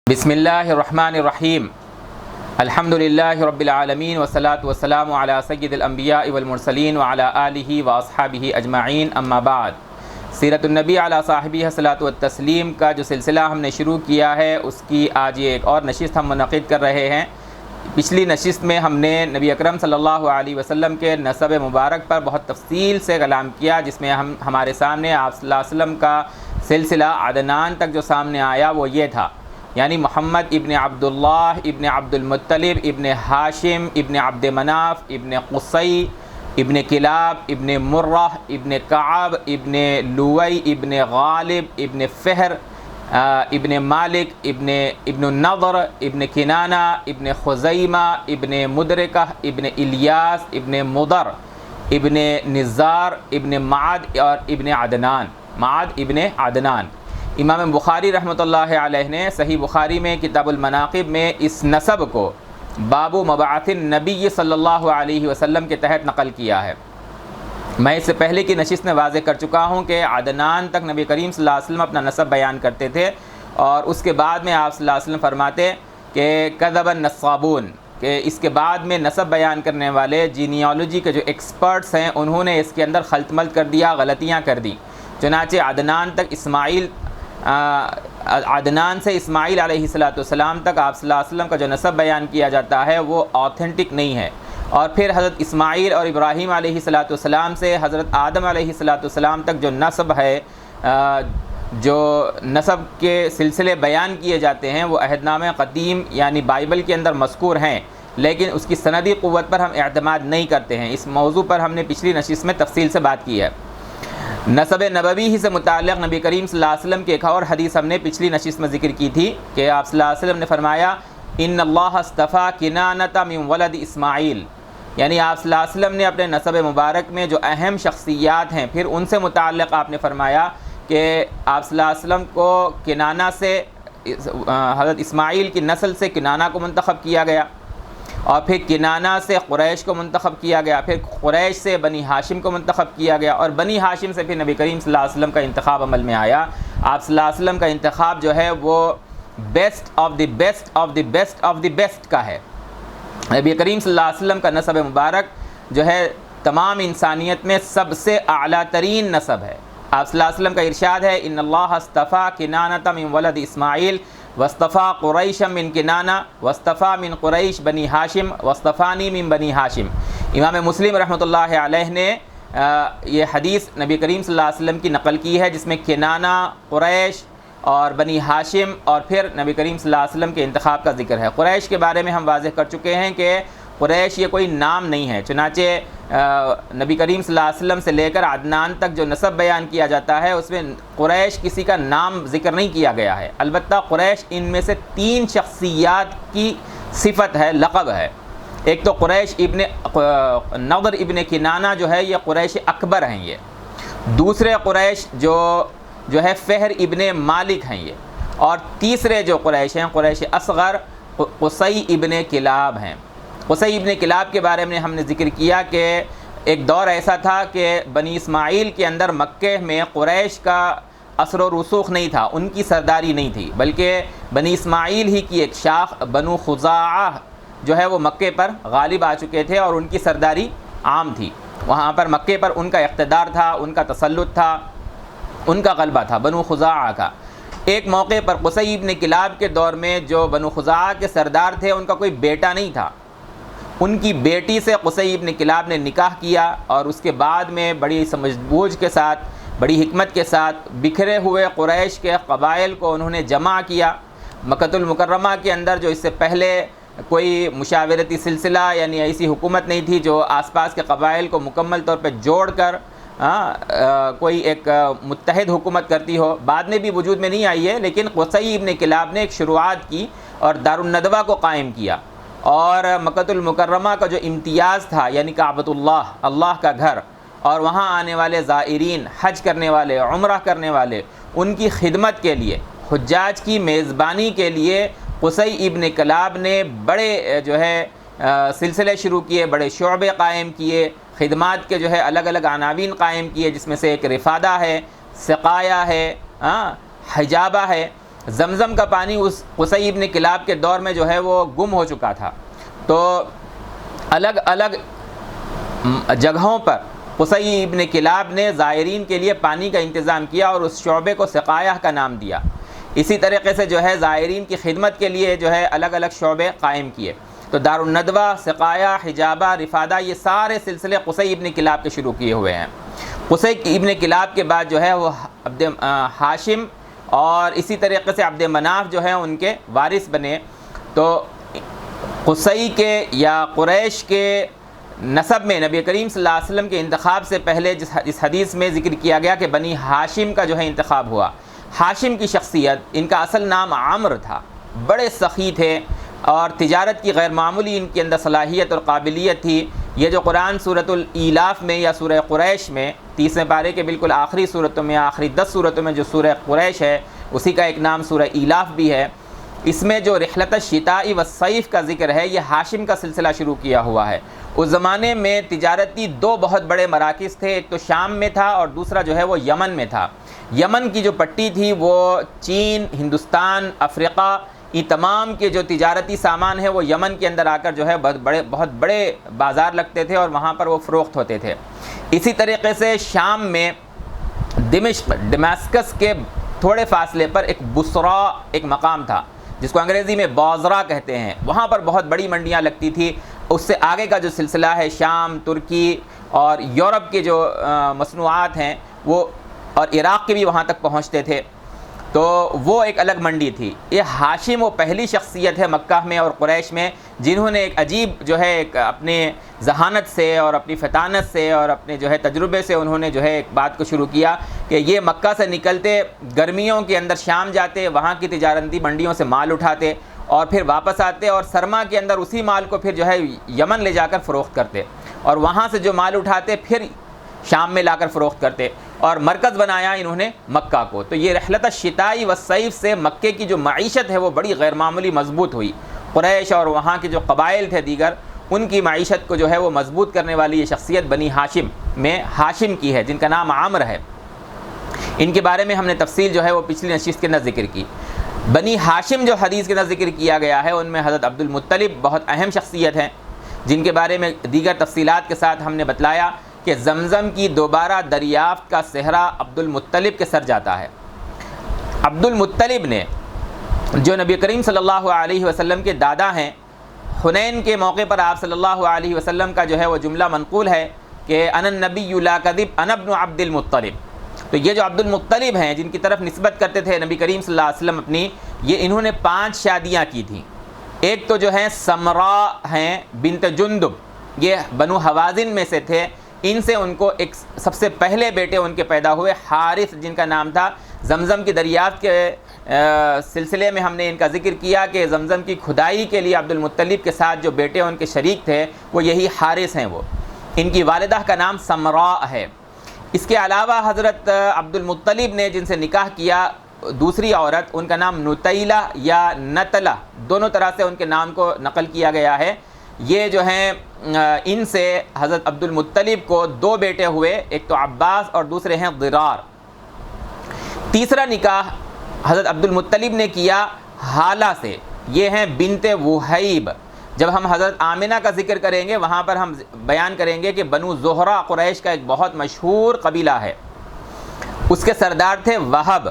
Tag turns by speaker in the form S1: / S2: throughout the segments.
S1: بسم اللہ الرحمن الرحیم الحمد للہ رب العالمین والصلاة والسلام علی سید الانبیاء والمرسلین وعلی آلہ واصحابہ اجمعین اما بعد۔ سیرت النبی علی صاحبہ الصلاۃ والتسلیم کا جو سلسلہ ہم نے شروع کیا ہے اس کی آج ایک اور نشست ہم منعقد کر رہے ہیں۔ پچھلی نشست میں ہم نے نبی اکرم صلی اللہ علیہ وسلم کے نسب مبارک پر بہت تفصیل سے کلام کیا، جس میں ہمارے سامنے آپ صلی اللہ علیہ وسلم کا سلسلہ عدنان تک جو سامنے آیا وہ یہ تھا، یعنی محمد ابن عبداللہ ابن عبد المطلب ابن ہاشم ابن عبد مناف ابن قصی ابن کلاب ابن مرہ ابن کعب ابن لوئی ابن غالب ابن فہر ابن مالک ابن النضر ابن کنانہ ابن خزیمہ ابن مدرکہ ابن الیاس ابن مضر ابن نزار ابن معد اور ابن عدنان، معد ابن عدنان۔ امام بخاری رحمۃ اللہ علیہ نے صحیح بخاری میں کتاب المناقب میں اس نسب کو باب مبعث النبی صلی اللہ علیہ وسلم کے تحت نقل کیا ہے۔ میں اس سے پہلے کی نشست میں واضح کر چکا ہوں کہ عدنان تک نبی کریم صلی اللہ علیہ وسلم اپنا نسب بیان کرتے تھے، اور اس کے بعد میں آپ صلی اللہ علیہ وسلم فرماتے کہ کذب النصابون، کہ اس کے بعد میں نسب بیان کرنے والے جینیالوجی کے جو ایکسپرٹس ہیں انہوں نے اس کے اندر خلط ملط کر دیا، غلطیاں کر دی۔ چنانچہ عدنان سے اسماعیل علیہ السلام تک آپ صلی اللہ علیہ وسلم کا جو نسب بیان کیا جاتا ہے وہ آتھینٹک نہیں ہے، اور پھر حضرت اسماعیل اور ابراہیم علیہ السلام سے حضرت آدم علیہ السلام تک جو نسب ہے، جو نسب کے سلسلے بیان کیے جاتے ہیں وہ عہد نامہ قدیم یعنی بائبل کے اندر مذکور ہیں، لیکن اس کی سندی قوت پر ہم اعتماد نہیں کرتے ہیں۔ اس موضوع پر ہم نے پچھلی نشست میں تفصیل سے بات کی ہے۔ نسب نبوی ہی سے متعلق نبی کریم صلی اللہ علیہ وسلم کی ایک اور حدیث ہم نے پچھلی نشست میں ذکر کی تھی کہ آپ صلی اللہ علیہ وسلم نے فرمایا ان اللہ اصطفیٰ کنانۃ من ولد اسماعیل، یعنی آپ صلی اللہ علیہ وسلم نے اپنے نسب مبارک میں جو اہم شخصیات ہیں پھر ان سے متعلق آپ نے فرمایا کہ آپ صلی اللہ علیہ وسلم کو کنانہ سے، حضرت اسماعیل کی نسل سے کنانہ کو منتخب کیا گیا، اور پھر کنانہ سے قریش کو منتخب کیا گیا، پھر قریش سے بنی ہاشم کو منتخب کیا گیا، اور بنی ہاشم سے پھر نبی کریم صلی اللہ علیہ وسلم کا انتخاب عمل میں آیا۔ آپ صلی اللہ علیہ وسلم کا انتخاب جو ہے وہ best of the best of the best of the best کا ہے۔ نبی کریم صلی اللہ علیہ وسلم کا نسب مبارک جو ہے تمام انسانیت میں سب سے اعلیٰ ترین نسب ہے۔ آپ صلی اللہ علیہ وسلم کا ارشاد ہے ان اللہ اصطفیٰ کنانۃ من ولد اسماعیل واصطفیٰ قریش من کنانہ واصطفیٰ من قریش بنی ہاشم واصطفانی من بنی ہاشم۔ امام مسلم رحمۃ اللہ علیہ نے یہ حدیث نبی کریم صلی اللہ علیہ وسلم کی نقل کی ہے، جس میں کنانہ، قریش اور بنی ہاشم اور پھر نبی کریم صلی اللہ علیہ وسلم کے انتخاب کا ذکر ہے۔ قریش کے بارے میں ہم واضح کر چکے ہیں کہ قریش یہ کوئی نام نہیں ہے، چنانچہ نبی کریم صلی اللہ علیہ وسلم سے لے کر عدنان تک جو نسب بیان کیا جاتا ہے اس میں قریش کسی کا نام ذکر نہیں کیا گیا ہے، البتہ قریش ان میں سے 3 شخصیات کی صفت ہے، لقب ہے۔ ایک تو قریش ابن نضر ابن کنانہ جو ہے یہ قریش اکبر ہیں، یہ دوسرے قریش جو ہے فہر ابن مالک ہیں یہ، اور تیسرے جو قریش ہیں قریش اصغر قصی ابن کلاب ہیں۔ قصی ابن کلاب کے بارے میں ہم نے ذکر کیا کہ ایک دور ایسا تھا کہ بنی اسماعیل کے اندر مکہ میں قریش کا اثر و رسوخ نہیں تھا، ان کی سرداری نہیں تھی، بلکہ بنی اسماعیل ہی کی ایک شاخ بنو خزاعہ جو ہے وہ مکے پر غالب آ چکے تھے، اور ان کی سرداری عام تھی، وہاں پر مکے پر ان کا اقتدار تھا، ان کا تسلط تھا، ان کا غلبہ تھا بنو خزاعہ کا۔ ایک موقع پر قصی ابن کلاب کے دور میں جو بنو خزاعہ کے سردار تھے ان کا کوئی بیٹا نہیں تھا، ان کی بیٹی سے قصی ابن کلاب نے نکاح کیا، اور اس کے بعد میں بڑی سمجھ بوجھ کے ساتھ، بڑی حکمت کے ساتھ بکھرے ہوئے قریش کے قبائل کو انہوں نے جمع کیا۔ مکۃ المکرمہ کے اندر جو اس سے پہلے کوئی مشاورتی سلسلہ یعنی ایسی حکومت نہیں تھی جو آس پاس کے قبائل کو مکمل طور پہ جوڑ کر کوئی ایک متحد حکومت کرتی ہو، بعد میں بھی وجود میں نہیں آئی ہے، لیکن قصی ابن کلاب نے ایک شروعات کی اور دارالندوہ کو قائم کیا، اور مکۃ المکرمہ کا جو امتیاز تھا یعنی کعبۃ اللہ، اللہ کا گھر، اور وہاں آنے والے زائرین، حج کرنے والے، عمرہ کرنے والے، ان کی خدمت کے لیے، حجاج کی میزبانی کے لیے قصی ابن کلاب نے بڑے جو ہے سلسلے شروع کیے، بڑے شعبے قائم کیے، خدمات کے جو ہے الگ الگ عناوین قائم کیے، جس میں سے ایک رفادہ ہے، سقایا ہے، حجابہ ہے۔ زمزم کا پانی اس قصی ابن کلاب کے دور میں جو ہے وہ گم ہو چکا تھا، تو الگ الگ جگہوں پر قصی ابن کلاب نے زائرین کے لیے پانی کا انتظام کیا اور اس شعبے کو سقایہ کا نام دیا۔ اسی طریقے سے جو ہے زائرین کی خدمت کے لیے جو ہے الگ الگ شعبے قائم کیے۔ تو دارالندوہ، سقایہ، حجابہ، رفادہ، یہ سارے سلسلے قصی ابن کلاب کے شروع کیے ہوئے ہیں۔ قصی ابن کلاب کے بعد جو ہے وہ عبد ہاشم اور اسی طریقے سے عبد مناف جو ہے ان کے وارث بنے۔ تو قصی کے یا قریش کے نسب میں نبی کریم صلی اللہ علیہ وسلم کے انتخاب سے پہلے جس حدیث میں ذکر کیا گیا کہ بنی ہاشم کا جو ہے انتخاب ہوا۔ ہاشم کی شخصیت، ان کا اصل نام عمرو تھا، بڑے سخی تھے اور تجارت کی غیر معمولی ان کے اندر صلاحیت اور قابلیت تھی۔ یہ جو قرآن سورۃ الایلاف میں یا سورہ قریش میں 30ویں پارے کے بالکل آخری صورتوں میں، آخری 10 صورتوں میں جو سورہ قریش ہے اسی کا ایک نام سورہ ایلاف بھی ہے، اس میں جو رحلت الشتاء والصیف کا ذکر ہے یہ ہاشم کا سلسلہ شروع کیا ہوا ہے۔ اس زمانے میں تجارتی دو بہت بڑے مراکز تھے، ایک تو شام میں تھا اور دوسرا جو ہے وہ یمن میں تھا۔ یمن کی جو پٹی تھی وہ چین، ہندوستان، افریقہ، یہ تمام کے جو تجارتی سامان ہیں وہ یمن کے اندر آ کر جو ہے بہت بڑے بازار لگتے تھے اور وہاں پر وہ فروخت ہوتے تھے۔ اسی طریقے سے شام میں دمشق، ڈماسکس کے تھوڑے فاصلے پر ایک بصرہ ایک مقام تھا جس کو انگریزی میں بازرا کہتے ہیں، وہاں پر بہت بڑی منڈیاں لگتی تھی۔ اس سے آگے کا جو سلسلہ ہے شام، ترکی اور یورپ کے جو مصنوعات ہیں وہ اور عراق کے بھی وہاں تک پہنچتے تھے، تو وہ ایک الگ منڈی تھی۔ یہ ہاشم وہ پہلی شخصیت ہے مکہ میں اور قریش میں جنہوں نے ایک عجیب جو ہے ایک اپنے ذہانت سے اور اپنی فطانت سے اور اپنے جو ہے تجربے سے انہوں نے جو ہے ایک بات کو شروع کیا کہ یہ مکہ سے نکلتے، گرمیوں کے اندر شام جاتے، وہاں کی تجارتی منڈیوں سے مال اٹھاتے اور پھر واپس آتے اور سرما کے اندر اسی مال کو پھر جو ہے یمن لے جا کر فروخت کرتے اور وہاں سے جو مال اٹھاتے پھر شام میں لا کر فروخت کرتے اور مرکز بنایا انہوں نے مکہ کو۔ تو یہ رحلت الشتاء والصیف سے مکے کی جو معیشت ہے وہ بڑی غیر معمولی مضبوط ہوئی۔ قریش اور وہاں کے جو قبائل تھے دیگر، ان کی معیشت کو جو ہے وہ مضبوط کرنے والی یہ شخصیت بنی ہاشم میں ہاشم کی ہے جن کا نام عمرو ہے۔ ان کے بارے میں ہم نے تفصیل جو ہے وہ پچھلی نشست کے اندر ذکر کی۔ بنی ہاشم جو حدیث کے اندر ذکر کیا گیا ہے ان میں حضرت عبد المطلب بہت اہم شخصیت ہیں جن کے بارے میں دیگر تفصیلات کے ساتھ ہم نے بتلایا کہ زمزم کی دوبارہ دریافت کا صحرا عبد المطلب کے سر جاتا ہے۔ عبد المطلب نے جو نبی کریم صلی اللہ علیہ وسلم کے دادا ہیں، حنین کے موقع پر آپ صلی اللہ علیہ وسلم کا جو ہے وہ جملہ منقول ہے کہ انا النبی لا کذب انا ابن عبد المطلب۔ تو یہ جو عبد المطلب ہیں جن کی طرف نسبت کرتے تھے نبی کریم صلی اللہ علیہ وسلم اپنی، یہ انہوں نے 5 شادیاں کی تھیں۔ ایک تو جو ہیں سمراء ہیں بنت جندب، یہ بنو حوازن میں سے تھے، ان سے ان کو ایک سب سے پہلے بیٹے ان کے پیدا ہوئے حارث جن کا نام تھا۔ زمزم کی دریافت کے سلسلے میں ہم نے ان کا ذکر کیا کہ زمزم کی کھدائی کے لیے عبد المطلب کے ساتھ جو بیٹے ان کے شریک تھے وہ یہی حارث ہیں۔ وہ ان کی والدہ کا نام سمراء ہے۔ اس کے علاوہ حضرت عبد المطلب نے جن سے نکاح کیا دوسری عورت، ان کا نام نتیلہ یا نتلہ، دونوں طرح سے ان کے نام کو نقل کیا گیا ہے۔ یہ جو ہیں ان سے حضرت عبد المطلب کو 2 بیٹے ہوئے، ایک تو عباس اور دوسرے ہیں ضرار۔ تیسرا نکاح حضرت عبد المطلب نے کیا حالہ سے، یہ ہیں بنت وہیب۔ جب ہم حضرت آمنہ کا ذکر کریں گے وہاں پر ہم بیان کریں گے کہ بنو زہرہ قریش کا ایک بہت مشہور قبیلہ ہے، اس کے سردار تھے وہب،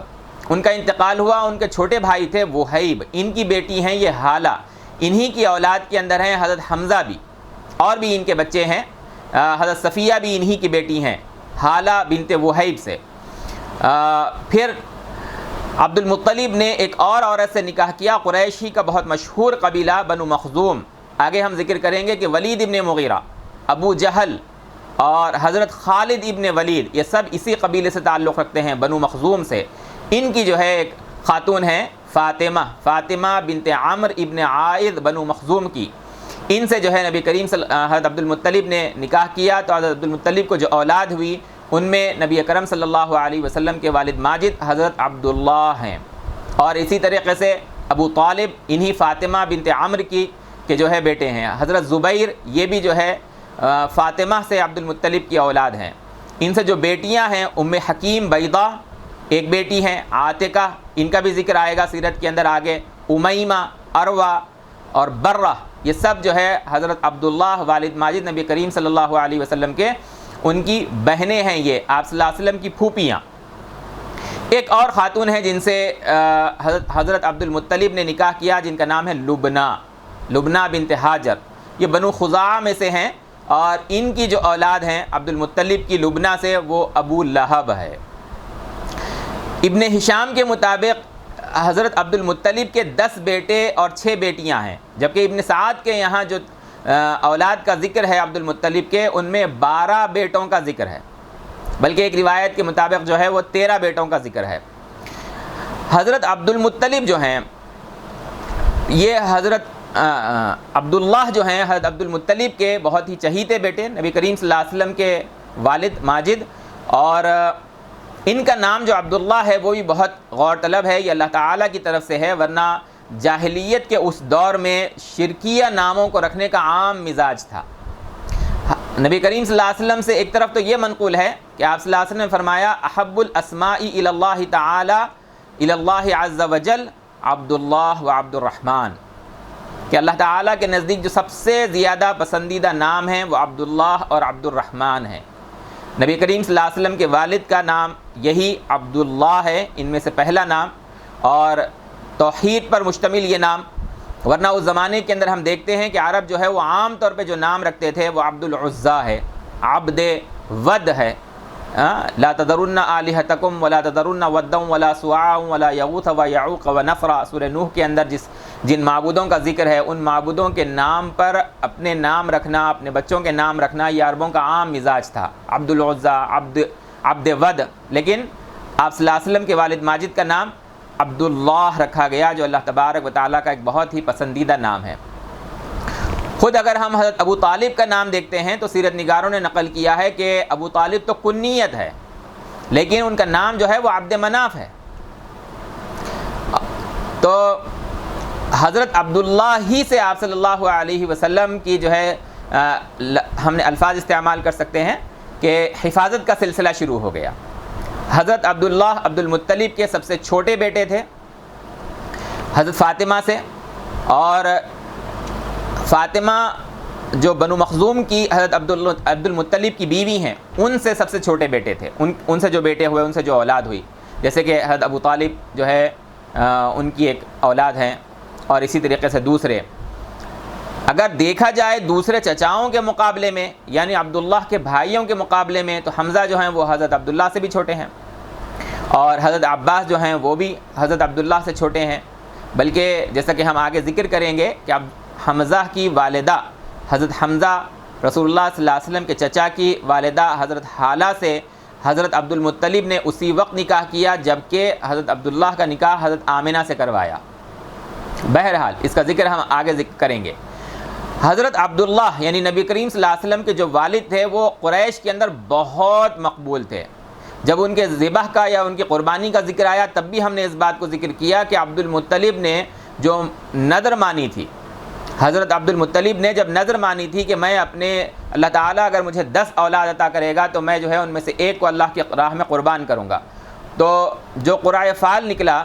S1: ان کا انتقال ہوا، ان کے چھوٹے بھائی تھے وہیب، ان کی بیٹی ہیں یہ حالہ، انہی کی اولاد کے اندر ہیں حضرت حمزہ بھی، اور بھی ان کے بچے ہیں، حضرت صفیہ بھی انہی کی بیٹی ہیں حالہ بنت وہیب سے۔ پھر عبد المطلب نے ایک اور عورت سے نکاح کیا، قریشی کا بہت مشہور قبیلہ بنو مخزوم۔ آگے ہم ذکر کریں گے کہ ولید ابن مغیرہ، ابو جہل اور حضرت خالد ابن ولید یہ سب اسی قبیلے سے تعلق رکھتے ہیں، بنو مخزوم سے۔ ان کی جو ہے ایک خاتون ہیں فاطمہ بنت عمرو ابن عائد بنو مخزوم کی، ان سے جو ہے نبی کریم حضرت عبد المطلب نے نکاح کیا، تو حضرت عبد المطلب کو جو اولاد ہوئی ان میں نبی اکرم صلی اللہ علیہ وسلم کے والد ماجد حضرت عبداللہ ہیں، اور اسی طریقے سے ابو طالب انہی فاطمہ بنت عمرو کی کے جو ہے بیٹے ہیں، حضرت زبیر یہ بھی جو ہے فاطمہ سے عبد المطلب کی اولاد ہیں۔ ان سے جو بیٹیاں ہیں ام حکیم بیضہ ایک بیٹی ہیں عاتقہ، ان کا بھی ذکر آئے گا سیرت کے اندر آگے، امیمہ، عروہ اور برہ، یہ سب جو ہے حضرت عبداللہ والد ماجد نبی کریم صلی اللہ علیہ وسلم کے ان کی بہنیں ہیں، یہ آپ صلی اللہ علیہ وسلم کی پھوپھیاں۔ ایک اور خاتون ہیں جن سے حضرت عبد المطلب نے نکاح کیا، جن کا نام ہے لبنہ بنت حاجر، یہ بنو خزاعہ میں سے ہیں، اور ان کی جو اولاد ہیں عبد المطلب کی لبنہ سے، وہ ابو لہب ہے۔ ابن ہشام کے مطابق حضرت عبد المطلب کے 10 بیٹے اور 6 بیٹیاں ہیں، جبکہ ابن سعد کے یہاں جو اولاد کا ذکر ہے عبد المطلب کے، ان میں 12 بیٹوں کا ذکر ہے، بلکہ ایک روایت کے مطابق جو ہے وہ 13 بیٹوں کا ذکر ہے۔ حضرت عبد المطلب جو ہیں، یہ حضرت عبداللہ جو ہیں حضرت عبد المطلب کے بہت ہی چہیتے بیٹے، نبی کریم صلی اللہ علیہ وسلم کے والد ماجد، اور ان کا نام جو عبداللہ ہے وہ بھی بہت غور طلب ہے، یہ اللہ تعالیٰ کی طرف سے ہے، ورنہ جاہلیت کے اس دور میں شرکیہ ناموں کو رکھنے کا عام مزاج تھا۔ نبی کریم صلی اللہ علیہ وسلم سے ایک طرف تو یہ منقول ہے کہ آپ صلی اللہ علیہ وسلم نے فرمایا احب الاسماء الی اللہ تعالی الی اللہ عز وجل عبد اللہ و عبد الرحمن، کہ اللہ تعالیٰ کے نزدیک جو سب سے زیادہ پسندیدہ نام ہیں وہ عبداللہ اور عبد الرحمن ہیں۔ نبی کریم صلی اللہ علیہ وسلم کے والد کا نام یہی عبداللہ ہے، ان میں سے پہلا نام، اور توحید پر مشتمل یہ نام، ورنہ اس زمانے کے اندر ہم دیکھتے ہیں کہ عرب جو ہے وہ عام طور پہ جو نام رکھتے تھے وہ عبد العزیٰ ہے، عبد ود ہے، لا تذرن آلہتکم ولا تذرن ودا ولا سواعا ولا یغوث ویعوق ونسرا، سورہ نوح کے اندر جن معبودوں کا ذکر ہے، ان معبودوں کے نام پر اپنے نام رکھنا، اپنے بچوں کے نام رکھنا، یہ عربوں کا عام مزاج تھا، عبد العزیٰ، عبد ود، لیکن آپ صلی اللہ علیہ وسلم کے والد ماجد کا نام عبداللہ رکھا گیا، جو اللہ تبارک و تعالیٰ کا ایک بہت ہی پسندیدہ نام ہے۔ خود اگر ہم حضرت ابو طالب کا نام دیکھتے ہیں تو سیرت نگاروں نے نقل کیا ہے کہ ابو طالب تو کنیت ہے، لیکن ان کا نام جو ہے وہ عبد مناف ہے۔ تو حضرت عبداللہ ہی سے آپ صلی اللہ علیہ وسلم کی جو ہے ہم نے الفاظ استعمال کر سکتے ہیں کہ حفاظت کا سلسلہ شروع ہو گیا۔ حضرت عبداللہ عبد المطلب کے سب سے چھوٹے بیٹے تھے حضرت فاطمہ سے، اور فاطمہ جو بنو مخزوم کی حضرت عبد المطلب کی بیوی ہیں، ان سے سب سے چھوٹے بیٹے تھے، ان سے جو بیٹے ہوئے، ان سے جو اولاد ہوئی، جیسے کہ حضرت ابو طالب جو ہے ان کی ایک اولاد ہیں، اور اسی طریقے سے دوسرے، اگر دیکھا جائے دوسرے چچاؤں کے مقابلے میں، یعنی عبداللہ کے بھائیوں کے مقابلے میں، تو حمزہ جو ہیں وہ حضرت عبداللہ سے بھی چھوٹے ہیں، اور حضرت عباس جو ہیں وہ بھی حضرت عبداللہ سے چھوٹے ہیں، بلکہ جیسا کہ ہم آگے ذکر کریں گے کہ اب حمزہ کی والدہ حضرت حمزہ رسول اللہ صلی اللہ علیہ وسلم کے چچا کی والدہ حضرت حالہ سے حضرت عبد المطلب نے اسی وقت نکاح کیا جبکہ حضرت عبداللہ کا نکاح حضرت آمنہ سے کروایا۔ بہرحال اس کا ذکر ہم آگے ذکر کریں گے۔ حضرت عبداللہ یعنی نبی کریم صلی اللہ علیہ وسلم کے جو والد تھے وہ قریش کے اندر بہت مقبول تھے۔ جب ان کے ذبح کا یا ان کی قربانی کا ذکر آیا تب بھی ہم نے اس بات کو ذکر کیا کہ عبد المطلب نے جو نذر مانی تھی، حضرت عبد المطلب نے جب نذر مانی تھی کہ میں اپنے اللہ تعالیٰ اگر مجھے 10 اولاد عطا کرے گا تو میں جو ہے ان میں سے ایک کو اللہ کی راہ میں قربان کروں گا، تو جو قرعہ فال نکلا،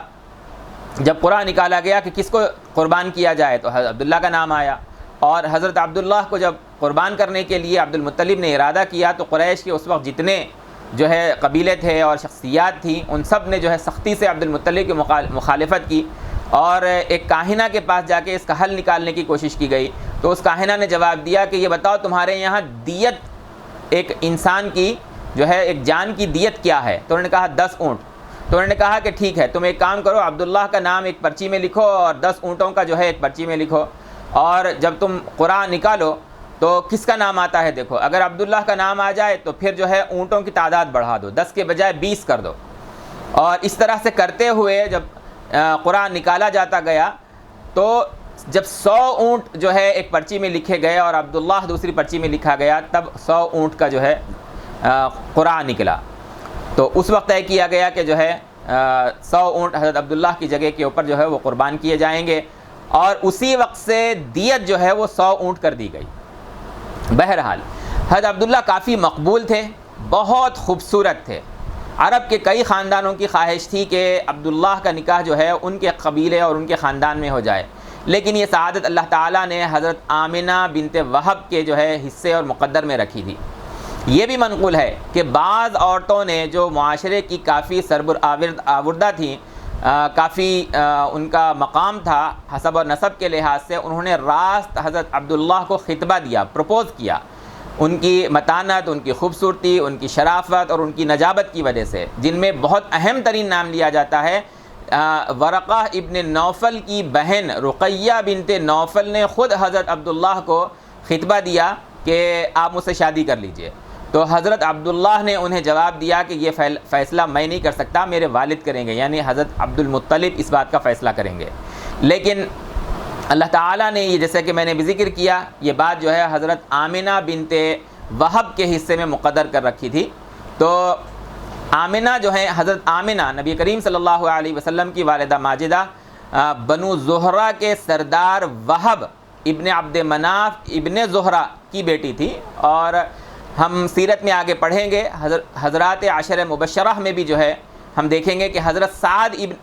S1: جب قرعہ نکالا گیا کہ کس کو قربان کیا جائے تو حضرت عبداللہ کا نام آیا، اور حضرت عبداللہ کو جب قربان کرنے کے لیے عبد المطلب نے ارادہ کیا تو قریش کے اس وقت جتنے جو ہے قبیلے تھے اور شخصیات تھیں ان سب نے جو ہے سختی سے عبد المطلب کی مخالفت کی، اور ایک کاہنہ کے پاس جا کے اس کا حل نکالنے کی کوشش کی گئی، تو اس کاہنہ نے جواب دیا کہ یہ بتاؤ تمہارے یہاں دیت ایک انسان کی جو ہے ایک جان کی دیت کیا ہے؟ تو انہوں نے کہا 10 اونٹ۔ تو انہوں نے کہا کہ ٹھیک ہے، تم ایک کام کرو، عبداللہ کا نام ایک پرچی میں لکھو اور 10 اونٹوں کا جو ہے ایک پرچی میں لکھو، اور جب تم قرعہ نکالو تو کس کا نام آتا ہے دیکھو، اگر عبداللہ کا نام آ جائے تو پھر جو ہے اونٹوں کی تعداد بڑھا دو، 10 کے بجائے 20 کر دو، اور اس طرح سے کرتے ہوئے جب قرعہ نکالا جاتا گیا تو جب 100 اونٹ جو ہے ایک پرچی میں لکھے گئے اور عبداللہ دوسری پرچی میں لکھا گیا تب 100 اونٹ کا جو ہے قرعہ نکلا، تو اس وقت طے کیا گیا کہ جو ہے 100 اونٹ حضرت عبداللہ کی جگہ کے اوپر جو ہے وہ قربان کیے جائیں گے، اور اسی وقت سے دیت جو ہے وہ 100 اونٹ کر دی گئی۔ بہرحال حضرت عبداللہ کافی مقبول تھے، بہت خوبصورت تھے، عرب کے کئی خاندانوں کی خواہش تھی کہ عبداللہ کا نکاح جو ہے ان کے قبیلے اور ان کے خاندان میں ہو جائے، لیکن یہ سعادت اللہ تعالیٰ نے حضرت آمنہ بنت وہب کے جو ہے حصے اور مقدر میں رکھی تھی۔ یہ بھی منقول ہے کہ بعض عورتوں نے جو معاشرے کی کافی آوردہ تھیں، کافی ان کا مقام تھا حسب اور نسب کے لحاظ سے، انہوں نے راست حضرت عبداللہ کو خطبہ دیا، پروپوز کیا، ان کی متانت، ان کی خوبصورتی، ان کی شرافت اور ان کی نجابت کی وجہ سے، جن میں بہت اہم ترین نام لیا جاتا ہے ورقہ ابن نوفل کی بہن رقیہ بنت نوفل نے خود حضرت عبداللہ کو خطبہ دیا کہ آپ مجھ سے شادی کر لیجئے۔ تو حضرت عبداللہ نے انہیں جواب دیا کہ یہ فیصلہ میں نہیں کر سکتا، میرے والد کریں گے، یعنی حضرت عبد المطلب اس بات کا فیصلہ کریں گے۔ لیکن اللہ تعالیٰ نے یہ، جیسے کہ میں نے بھی ذکر کیا، یہ بات جو ہے حضرت آمنہ بنت وہب کے حصے میں مقدر کر رکھی تھی۔ تو آمنہ جو ہے، حضرت آمنہ نبی کریم صلی اللہ علیہ وسلم کی والدہ ماجدہ، بنو زہرہ کے سردار وہب ابن عبد مناف ابن زہرہ کی بیٹی تھی، اور ہم سیرت میں آگے پڑھیں گے حضرات عشر مبشرہ میں بھی جو ہے ہم دیکھیں گے کہ حضرت سعد ابن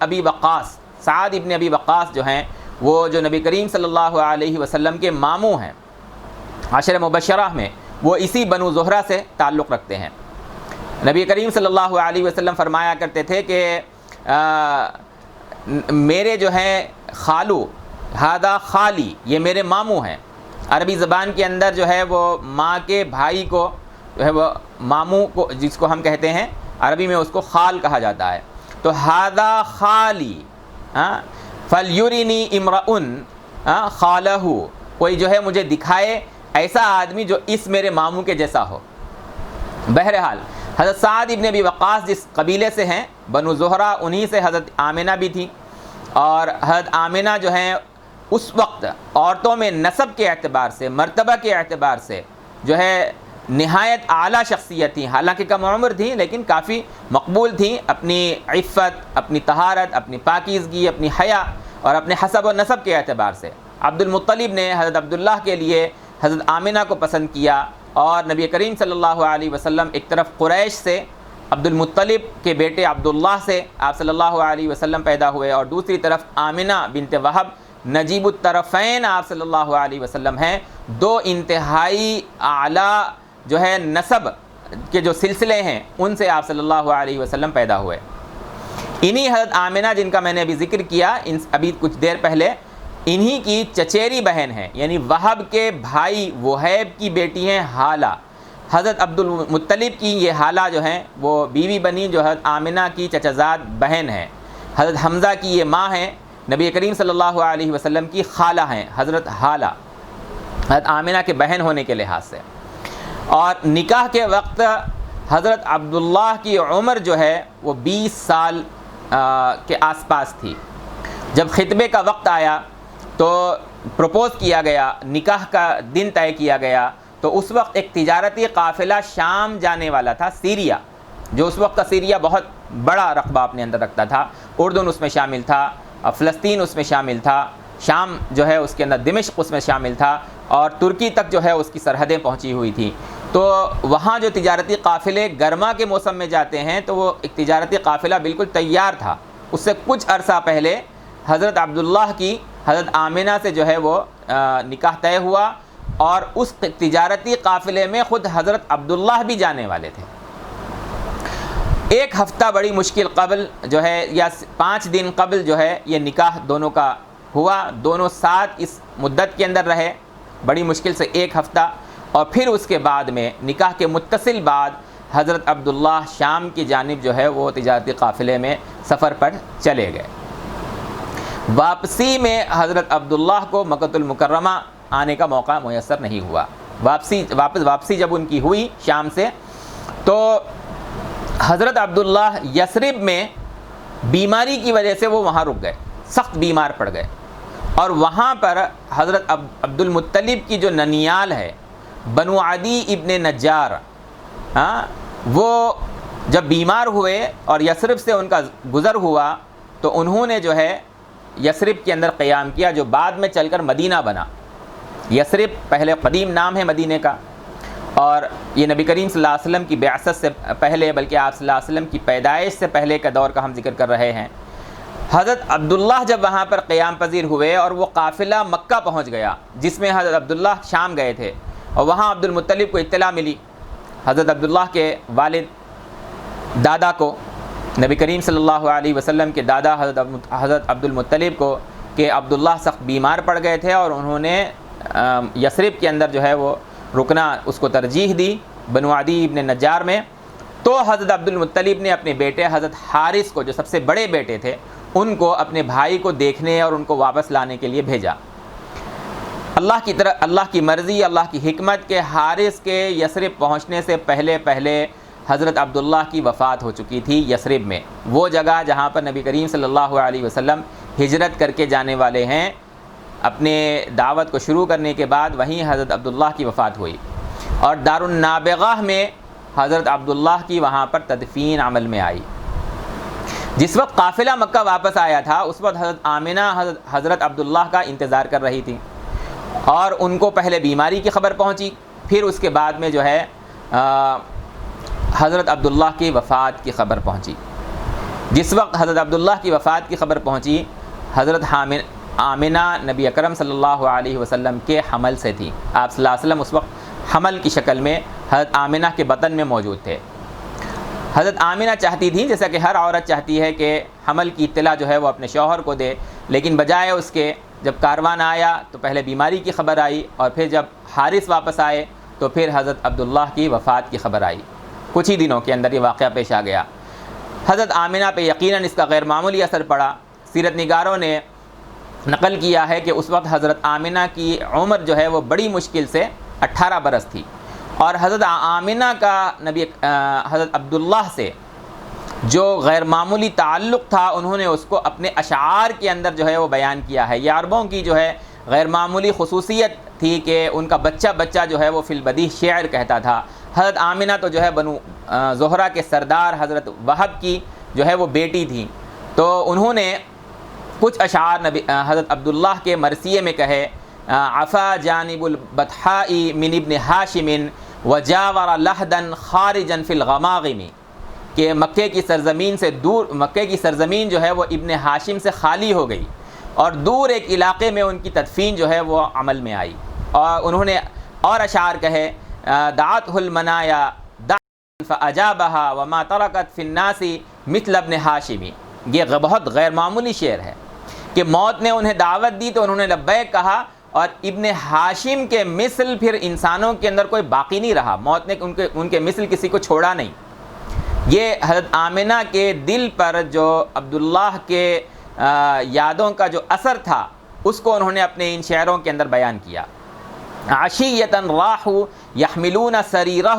S1: ابی وقاص جو ہیں، وہ جو نبی کریم صلی اللہ علیہ وسلم کے ماموں ہیں عشر مبشرہ میں، وہ اسی بنو زہرہ سے تعلق رکھتے ہیں۔ نبی کریم صلی اللہ علیہ وسلم فرمایا کرتے تھے کہ میرے جو ہیں خالو، ہادہ خالی، یہ میرے ماموں ہیں۔ عربی زبان کے اندر جو ہے وہ ماں کے بھائی کو جو ہے وہ ماموں کو، جس کو ہم کہتے ہیں عربی میں اس کو خال کہا جاتا ہے۔ تو ہادہ خالی فلیرنی امرؤ خالہ، کوئی جو ہے مجھے دکھائے ایسا آدمی جو اس میرے ماموں کے جیسا ہو۔ بہرحال حضرت سعد ابن ابی وقاص جس قبیلے سے ہیں، بنو زہرہ، انہی سے حضرت آمنہ بھی تھی، اور حضرت آمنہ جو ہیں اس وقت عورتوں میں نسب کے اعتبار سے، مرتبہ کے اعتبار سے جو ہے نہایت اعلیٰ شخصیت تھیں، حالانکہ کم عمر تھیں لیکن کافی مقبول تھیں، اپنی عفت، اپنی طہارت، اپنی پاکیزگی، اپنی حیا اور اپنے حسب و نسب کے اعتبار سے۔ عبد المطلب نے حضرت عبداللہ کے لیے حضرت آمنہ کو پسند کیا، اور نبی کریم صلی اللہ علیہ وسلم ایک طرف قریش سے عبد المطلب کے بیٹے عبداللہ سے آپ صلی اللہ علیہ وسلم پیدا ہوئے، اور دوسری طرف آمنہ بنت وہب نجیب الطرفین آپ صلی اللہ علیہ وسلم ہیں۔ دو انتہائی اعلیٰ جو ہے نسب کے جو سلسلے ہیں ان سے آپ صلی اللہ علیہ وسلم پیدا ہوئے۔ انہی حضرت آمنہ جن کا میں نے ابھی ذکر کیا ابھی کچھ دیر پہلے، انہی کی چچیری بہن ہیں، یعنی وہب کے بھائی وہیب کی بیٹی ہیں حالہ۔ حضرت عبد المطلب کی یہ حالہ جو ہیں وہ بیوی بنی جو حضرت آمنہ کی چچزاد بہن ہیں۔ حضرت حمزہ کی یہ ماں ہیں، نبی کریم صلی اللہ علیہ وسلم کی خالہ ہیں حضرت حالہ، حضرت آمنہ کے بہن ہونے کے لحاظ سے۔ اور نکاح کے وقت حضرت عبداللہ کی عمر جو ہے وہ 20 سال کے آس پاس تھی۔ جب خطبے کا وقت آیا تو پروپوز کیا گیا، نکاح کا دن طے کیا گیا، تو اس وقت ایک تجارتی قافلہ شام جانے والا تھا، سیریا، جو اس وقت کا سیریا بہت بڑا رقبہ اپنے اندر رکھتا تھا، اردن اس میں شامل تھا، فلسطین اس میں شامل تھا، شام جو ہے اس کے اندر دمشق اس میں شامل تھا، اور ترکی تک جو ہے اس کی سرحدیں پہنچی ہوئی تھیں۔ تو وہاں جو تجارتی قافلے گرما کے موسم میں جاتے ہیں، تو وہ ایک تجارتی قافلہ بالکل تیار تھا۔ اس سے کچھ عرصہ پہلے حضرت عبداللہ کی حضرت آمنہ سے جو ہے وہ نکاح طے ہوا، اور اس تجارتی قافلے میں خود حضرت عبداللہ بھی جانے والے تھے۔ ایک ہفتہ بڑی مشکل قبل جو ہے، یا 5 دن قبل جو ہے یہ نکاح دونوں کا ہوا، دونوں ساتھ اس مدت کے اندر رہے، بڑی مشکل سے 1 ہفتہ، اور پھر اس کے بعد میں نکاح کے متصل بعد حضرت عبداللہ شام کی جانب جو ہے وہ تجارتی قافلے میں سفر پر چلے گئے۔ واپسی میں حضرت عبداللہ کو مکہ المکرمہ آنے کا موقع میسر نہیں ہوا۔ واپسی جب ان کی ہوئی شام سے، تو حضرت عبداللہ یثرب میں بیماری کی وجہ سے وہ وہاں رک گئے، سخت بیمار پڑ گئے، اور وہاں پر حضرت عبد المطلب کی جو ننیال ہے بنو عدی ابن نجار، وہ جب بیمار ہوئے اور یثرب سے ان کا گزر ہوا، تو انہوں نے جو ہے یثرب کے اندر قیام کیا، جو بعد میں چل کر مدینہ بنا۔ یثرب پہلے قدیم نام ہے مدینہ کا، اور یہ نبی کریم صلی اللہ علیہ وسلم کی بعثت سے پہلے، بلکہ آپ صلی اللہ علیہ وسلم کی پیدائش سے پہلے کا دور کا ہم ذکر کر رہے ہیں۔ حضرت عبداللہ جب وہاں پر قیام پذیر ہوئے اور وہ قافلہ مکہ پہنچ گیا جس میں حضرت عبداللہ شام گئے تھے، اور وہاں عبد المطلب کو اطلاع ملی، حضرت عبداللہ کے والد دادا کو، نبی کریم صلی اللہ علیہ وسلم کے دادا حضرت عبد المطلب کو، کہ عبداللہ سخت بیمار پڑ گئے تھے اور انہوں نے یثرب کے اندر جو ہے وہ رکنا اس کو ترجیح دی بنو عدی ابن نجار میں۔ تو حضرت عبد المطلب نے اپنے بیٹے حضرت حارث کو، جو سب سے بڑے بیٹے تھے، ان کو اپنے بھائی کو دیکھنے اور ان کو واپس لانے کے لیے بھیجا۔ اللہ کی مرضی، اللہ کی حکمت کے حارث کے یثرب پہنچنے سے پہلے حضرت عبداللہ کی وفات ہو چکی تھی یثرب میں، وہ جگہ جہاں پر نبی کریم صلی اللہ علیہ وسلم ہجرت کر کے جانے والے ہیں۔ اپنے دعوت کو شروع کرنے کے بعد وہیں حضرت عبداللہ کی وفات ہوئی، اور دار النابغہ میں حضرت عبداللہ کی وہاں پر تدفین عمل میں آئی۔ جس وقت قافلہ مکہ واپس آیا تھا اس وقت حضرت آمنہ حضرت عبداللہ کا انتظار کر رہی تھی، اور ان کو پہلے بیماری کی خبر پہنچی، پھر اس کے بعد میں جو ہے حضرت عبداللہ کی وفات کی خبر پہنچی۔ جس وقت حضرت عبداللہ کی وفات کی خبر پہنچی، حضرت آمنہ نبی اکرم صلی اللہ علیہ وسلم کے حمل سے تھی۔ آپ صلی اللہ علیہ وسلم اس وقت حمل کی شکل میں حضرت آمنہ کے بطن میں موجود تھے۔ حضرت آمنہ چاہتی تھیں، جیسا کہ ہر عورت چاہتی ہے کہ حمل کی اطلاع جو ہے وہ اپنے شوہر کو دے، لیکن بجائے اس کے جب کاروان آیا تو پہلے بیماری کی خبر آئی، اور پھر جب حارث واپس آئے تو پھر حضرت عبداللہ کی وفات کی خبر آئی۔ کچھ ہی دنوں کے اندر یہ واقعہ پیش آ گیا۔ حضرت آمنہ پہ یقیناً اس کا غیر معمولی اثر پڑا۔ سیرت نگاروں نے نقل کیا ہے کہ اس وقت حضرت آمنہ کی عمر جو ہے وہ بڑی مشکل سے 18 برس تھی، اور حضرت آمنہ کا حضرت عبداللہ سے جو غیر معمولی تعلق تھا انہوں نے اس کو اپنے اشعار کے اندر جو ہے وہ بیان کیا ہے۔ یہ عربوں کی جو ہے غیر معمولی خصوصیت تھی کہ ان کا بچہ جو ہے وہ فی البدیہہ شعر کہتا تھا۔ حضرت آمنہ تو جو ہے بنو زہرہ کے سردار حضرت وہب کی جو ہے وہ بیٹی تھی، تو انہوں نے کچھ اشعار حضرت عبداللہ کے مرثیے میں کہے، عفا جانب البطحاء من ابن ہاشم وجاور لحدا خارجا فی الغماغم، کہ مکے کی سرزمین سے دور، مکے کی سرزمین جو ہے وہ ابن ہاشم سے خالی ہو گئی، اور دور ایک علاقے میں ان کی تدفین جو ہے وہ عمل میں آئی۔ اور انہوں نے اور اشعار کہے، دعتہ المنایا دعوۃ فاجابها وما ترکت فی الناس مثل ابن ہاشم۔ یہ بہت غیر معمولی شعر ہے کہ موت نے انہیں دعوت دی تو انہوں نے لبیک کہا، اور ابن ہاشم کے مثل پھر انسانوں کے اندر کوئی باقی نہیں رہا، موت نے ان کے مثل کسی کو چھوڑا نہیں۔ یہ حضرت آمنہ کے دل پر جو عبداللہ کے یادوں کا جو اثر تھا اس کو انہوں نے اپنے ان شعروں کے اندر بیان کیا۔ عشیۃ راحوا یحملون سریرہ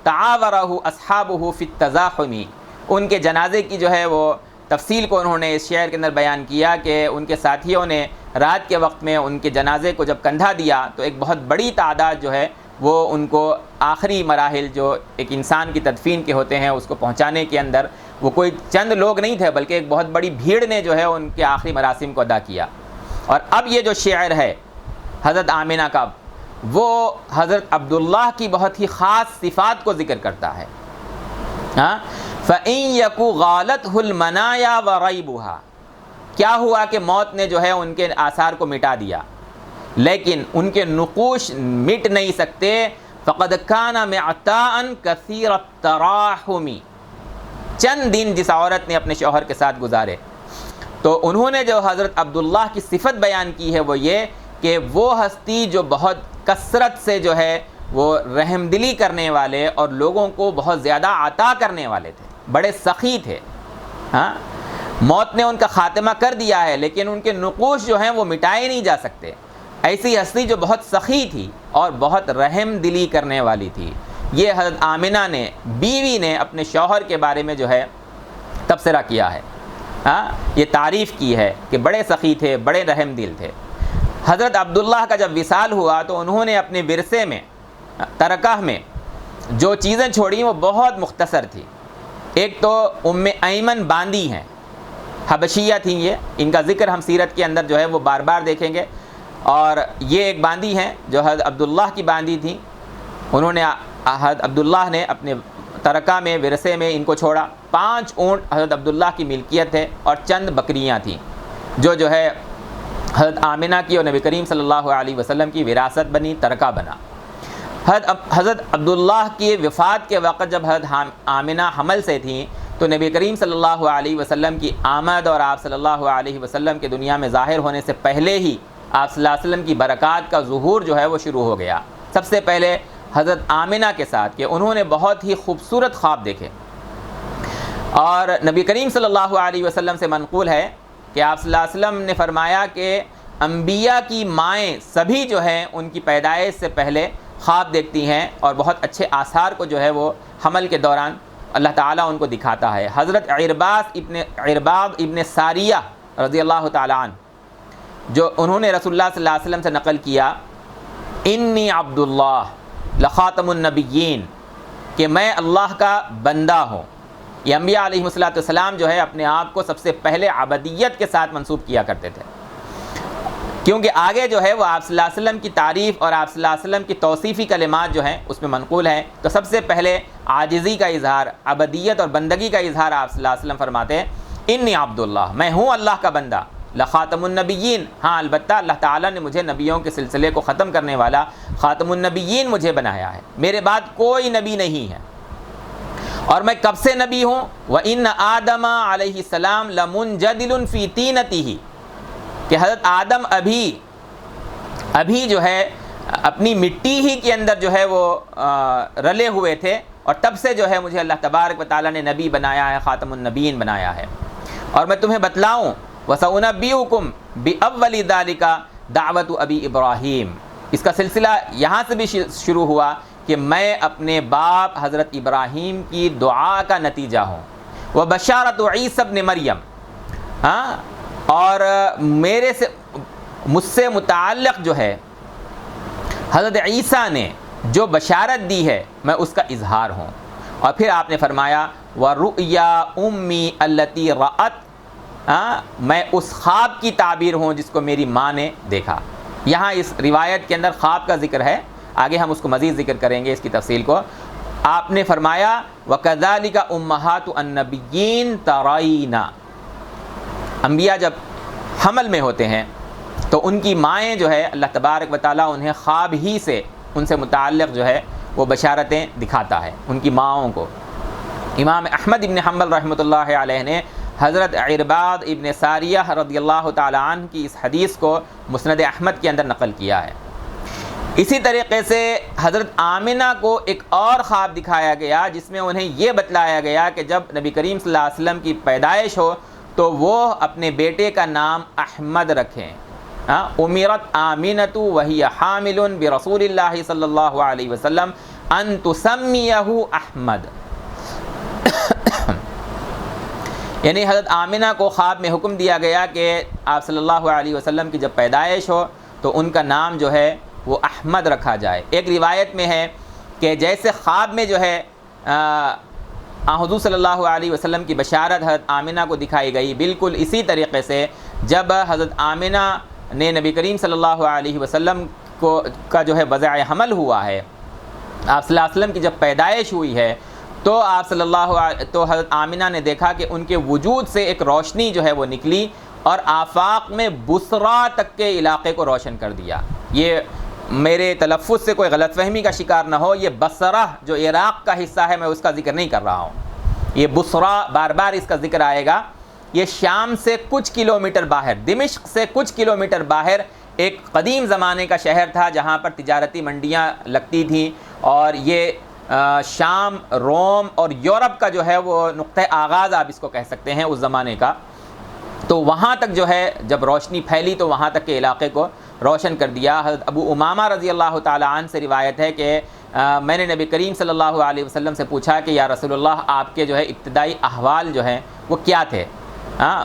S1: تعاورہ اصحابہ فی التزاحم، ان کے جنازے کی جو ہے وہ تفصیل کو انہوں نے اس شعر کے اندر بیان کیا کہ ان کے ساتھیوں نے رات کے وقت میں ان کے جنازے کو جب کندھا دیا تو ایک بہت بڑی تعداد جو ہے وہ ان کو آخری مراحل جو ایک انسان کی تدفین کے ہوتے ہیں اس کو پہنچانے کے اندر، وہ کوئی چند لوگ نہیں تھے بلکہ ایک بہت بڑی بھیڑ نے جو ہے ان کے آخری مراسم کو ادا کیا۔ اور اب یہ جو شعر ہے حضرت آمنہ کا، وہ حضرت عبداللہ کی بہت ہی خاص صفات کو ذکر کرتا ہے۔ فَإِن يَكُ غَالَتْهُ الْمَنَايَا وَرَيْبُهَا، کیا ہوا کہ موت نے جو ہے ان کے آثار کو مٹا دیا، لیکن ان کے نقوش مٹ نہیں سکتے۔ فَقَدْ كَانَ مِعْتَاءً كَثِيرَ التَّرَاحُمِ، چند دن جس عورت نے اپنے شوہر کے ساتھ گزارے، تو انہوں نے جو حضرت عبداللہ کی صفت بیان کی ہے وہ یہ کہ وہ ہستی جو بہت کثرت سے جو ہے وہ رحم دلی کرنے والے اور لوگوں کو بہت زیادہ عطا کرنے والے تھے، بڑے سخی تھے۔ موت نے ان کا خاتمہ کر دیا ہے لیکن ان کے نقوش جو ہیں وہ مٹائے نہیں جا سکتے۔ ایسی ہستی جو بہت سخی تھی اور بہت رحم دلی کرنے والی تھی، یہ حضرت آمنہ نے، بیوی نے اپنے شوہر کے بارے میں جو ہے تبصرہ کیا ہے، یہ تعریف کی ہے کہ بڑے سخی تھے، بڑے رحم دل تھے۔ حضرت عبداللہ کا جب وصال ہوا تو انہوں نے اپنے ورثے میں، ترکہ میں جو چیزیں چھوڑیں وہ بہت مختصر تھی۔ ایک تو ام ایمن باندی ہیں، حبشیہ تھیں یہ، ان کا ذکر ہم سیرت کے اندر جو ہے وہ بار بار دیکھیں گے، اور یہ ایک باندی ہیں جو حضرت عبداللہ کی باندی تھیں۔ انہوں نے حضرت عبداللہ نے اپنے ترکہ میں ورثے میں ان کو چھوڑا. 5 اونٹ حضرت عبداللہ کی ملکیت ہے اور چند بکریاں تھیں جو ہے حضرت آمنہ کی اور نبی کریم صلی اللہ علیہ وسلم کی وراثت بنی، ترکہ بنا. حضرت عبداللہ کی وفات کے وقت جب حضرت آمنہ حمل سے تھیں تو نبی کریم صلی اللہ علیہ وسلم کی آمد اور آپ صلی اللہ علیہ وسلم کے دنیا میں ظاہر ہونے سے پہلے ہی آپ صلی اللہ علیہ وسلم کی برکات کا ظہور جو ہے وہ شروع ہو گیا. سب سے پہلے حضرت آمنہ کے ساتھ کہ انہوں نے بہت ہی خوبصورت خواب دیکھے، اور نبی کریم صلی اللہ علیہ وسلم سے منقول ہے کہ آپ صلی اللہ علیہ وسلم نے فرمایا کہ انبیاء کی مائیں سبھی جو ہیں ان کی پیدائش سے پہلے خواب دیکھتی ہیں، اور بہت اچھے آثار کو جو ہے وہ حمل کے دوران اللہ تعالیٰ ان کو دکھاتا ہے. حضرت عرباض ابن ساریہ رضی اللہ تعالیٰ عنہ جو انہوں نے رسول اللہ صلی اللہ علیہ وسلم سے نقل کیا، انی عبداللہ لخاتم النبیین، کہ میں اللہ کا بندہ ہوں. یہ انبیاء علیہ السلام جو ہے اپنے آپ کو سب سے پہلے عبدیت کے ساتھ منسوب کیا کرتے تھے، کیونکہ آگے جو ہے وہ آپ صلی اللہ علیہ وسلم کی تعریف اور آپ صلی اللہ علیہ وسلم کی توصیفی کلمات جو ہیں اس میں منقول ہیں. تو سب سے پہلے عاجزی کا اظہار، عبدیت اور بندگی کا اظہار آپ صلی اللہ علیہ وسلم فرماتے ہیں انی عبداللہ، میں ہوں اللہ کا بندہ، لخاتم النبیین، ہاں البتہ اللہ تعالیٰ نے مجھے نبیوں کے سلسلے کو ختم کرنے والا خاتم النبیین مجھے بنایا ہے، میرے بعد کوئی نبی نہیں ہے. اور میں کب سے نبی ہوں؟ وَإِنَّ آدَمَ علیہ السلام لَمُنْجَدِلٌ فِي طِينَتِهِ، کہ حضرت آدم ابھی جو ہے اپنی مٹی ہی کے اندر جو ہے وہ رلے ہوئے تھے، اور تب سے جو ہے مجھے اللہ تبارک و تعالیٰ نے نبی بنایا ہے، خاتم النبیین بنایا ہے. اور میں تمہیں بتلاؤں وَسَأُنَبِّئُكُمْ بِأَوَّلِ ذَلِكَ دعوت ابی ابراہیم، اس کا سلسلہ یہاں سے بھی شروع ہوا کہ میں اپنے باپ حضرت ابراہیم کی دعا کا نتیجہ ہوں. وَبَشَارَةُ عِیسیٰ ابن مریم، اور مجھ سے متعلق جو ہے حضرت عیسیٰ نے جو بشارت دی ہے میں اس کا اظہار ہوں. اور پھر آپ نے فرمایا وَرُؤْيَا أُمِّي الَّتِي رَأَتْ، میں اس خواب کی تعبیر ہوں جس کو میری ماں نے دیکھا. یہاں اس روایت کے اندر خواب کا ذکر ہے، آگے ہم اس کو مزید ذکر کریں گے اس کی تفصیل کو. آپ نے فرمایا وَكَذَلِكَ أُمَّهَاتُ النَّبِيِّينَ تَرَيْنَ، انبیاء جب حمل میں ہوتے ہیں تو ان کی مائیں جو ہے اللہ تبارک و تعالیٰ انہیں خواب ہی سے ان سے متعلق جو ہے وہ بشارتیں دکھاتا ہے ان کی ماؤں کو. امام احمد ابن حنبل رحمۃ اللہ علیہ نے حضرت عرباض ابن ساریہ رضی اللہ تعالیٰ عنہ کی اس حدیث کو مسند احمد کے اندر نقل کیا ہے. اسی طریقے سے حضرت آمنہ کو ایک اور خواب دکھایا گیا جس میں انہیں یہ بتلایا گیا کہ جب نبی کریم صلی اللہ علیہ وسلم کی پیدائش ہو تو وہ اپنے بیٹے کا نام احمد رکھیں. امرت آمنۃ وہی حامل برسول اللہ صلی اللہ علیہ وسلم ان تسمیہ احمد، یعنی حضرت آمنہ کو خواب میں حکم دیا گیا کہ آپ صلی اللہ علیہ وسلم کی جب پیدائش ہو تو ان کا نام جو ہے وہ احمد رکھا جائے. ایک روایت میں ہے کہ جیسے خواب میں جو ہے حضور صلی اللہ علیہ وسلم کی بشارت حضرت آمنہ کو دکھائی گئی، بالکل اسی طریقے سے جب حضرت آمنہ نے نبی کریم صلی اللہ علیہ وسلم کا جو ہے وضع حمل ہوا ہے، آپ صلی اللہ علیہ وسلم کی جب پیدائش ہوئی ہے تو تو حضرت آمنہ نے دیکھا کہ ان کے وجود سے ایک روشنی جو ہے وہ نکلی اور آفاق میں بصرہ تک کے علاقے کو روشن کر دیا. یہ میرے تلفظ سے کوئی غلط فہمی کا شکار نہ ہو، یہ بصرہ جو عراق کا حصہ ہے میں اس کا ذکر نہیں کر رہا ہوں، یہ بصرہ بار بار اس کا ذکر آئے گا. یہ شام سے کچھ کلومیٹر باہر، دمشق سے کچھ کلومیٹر باہر ایک قدیم زمانے کا شہر تھا جہاں پر تجارتی منڈیاں لگتی تھیں، اور یہ شام، روم اور یورپ کا جو ہے وہ نقطہ آغاز آپ اس کو کہہ سکتے ہیں اس زمانے کا. تو وہاں تک جو ہے جب روشنی پھیلی تو وہاں تک کے علاقے کو روشن کر دیا. حضرت ابو امامہ رضی اللہ تعالیٰ عنہ سے روایت ہے کہ میں نے نبی کریم صلی اللہ علیہ وسلم سے پوچھا کہ یا رسول اللہ آپ کے جو ہے ابتدائی احوال جو ہیں وہ کیا تھے؟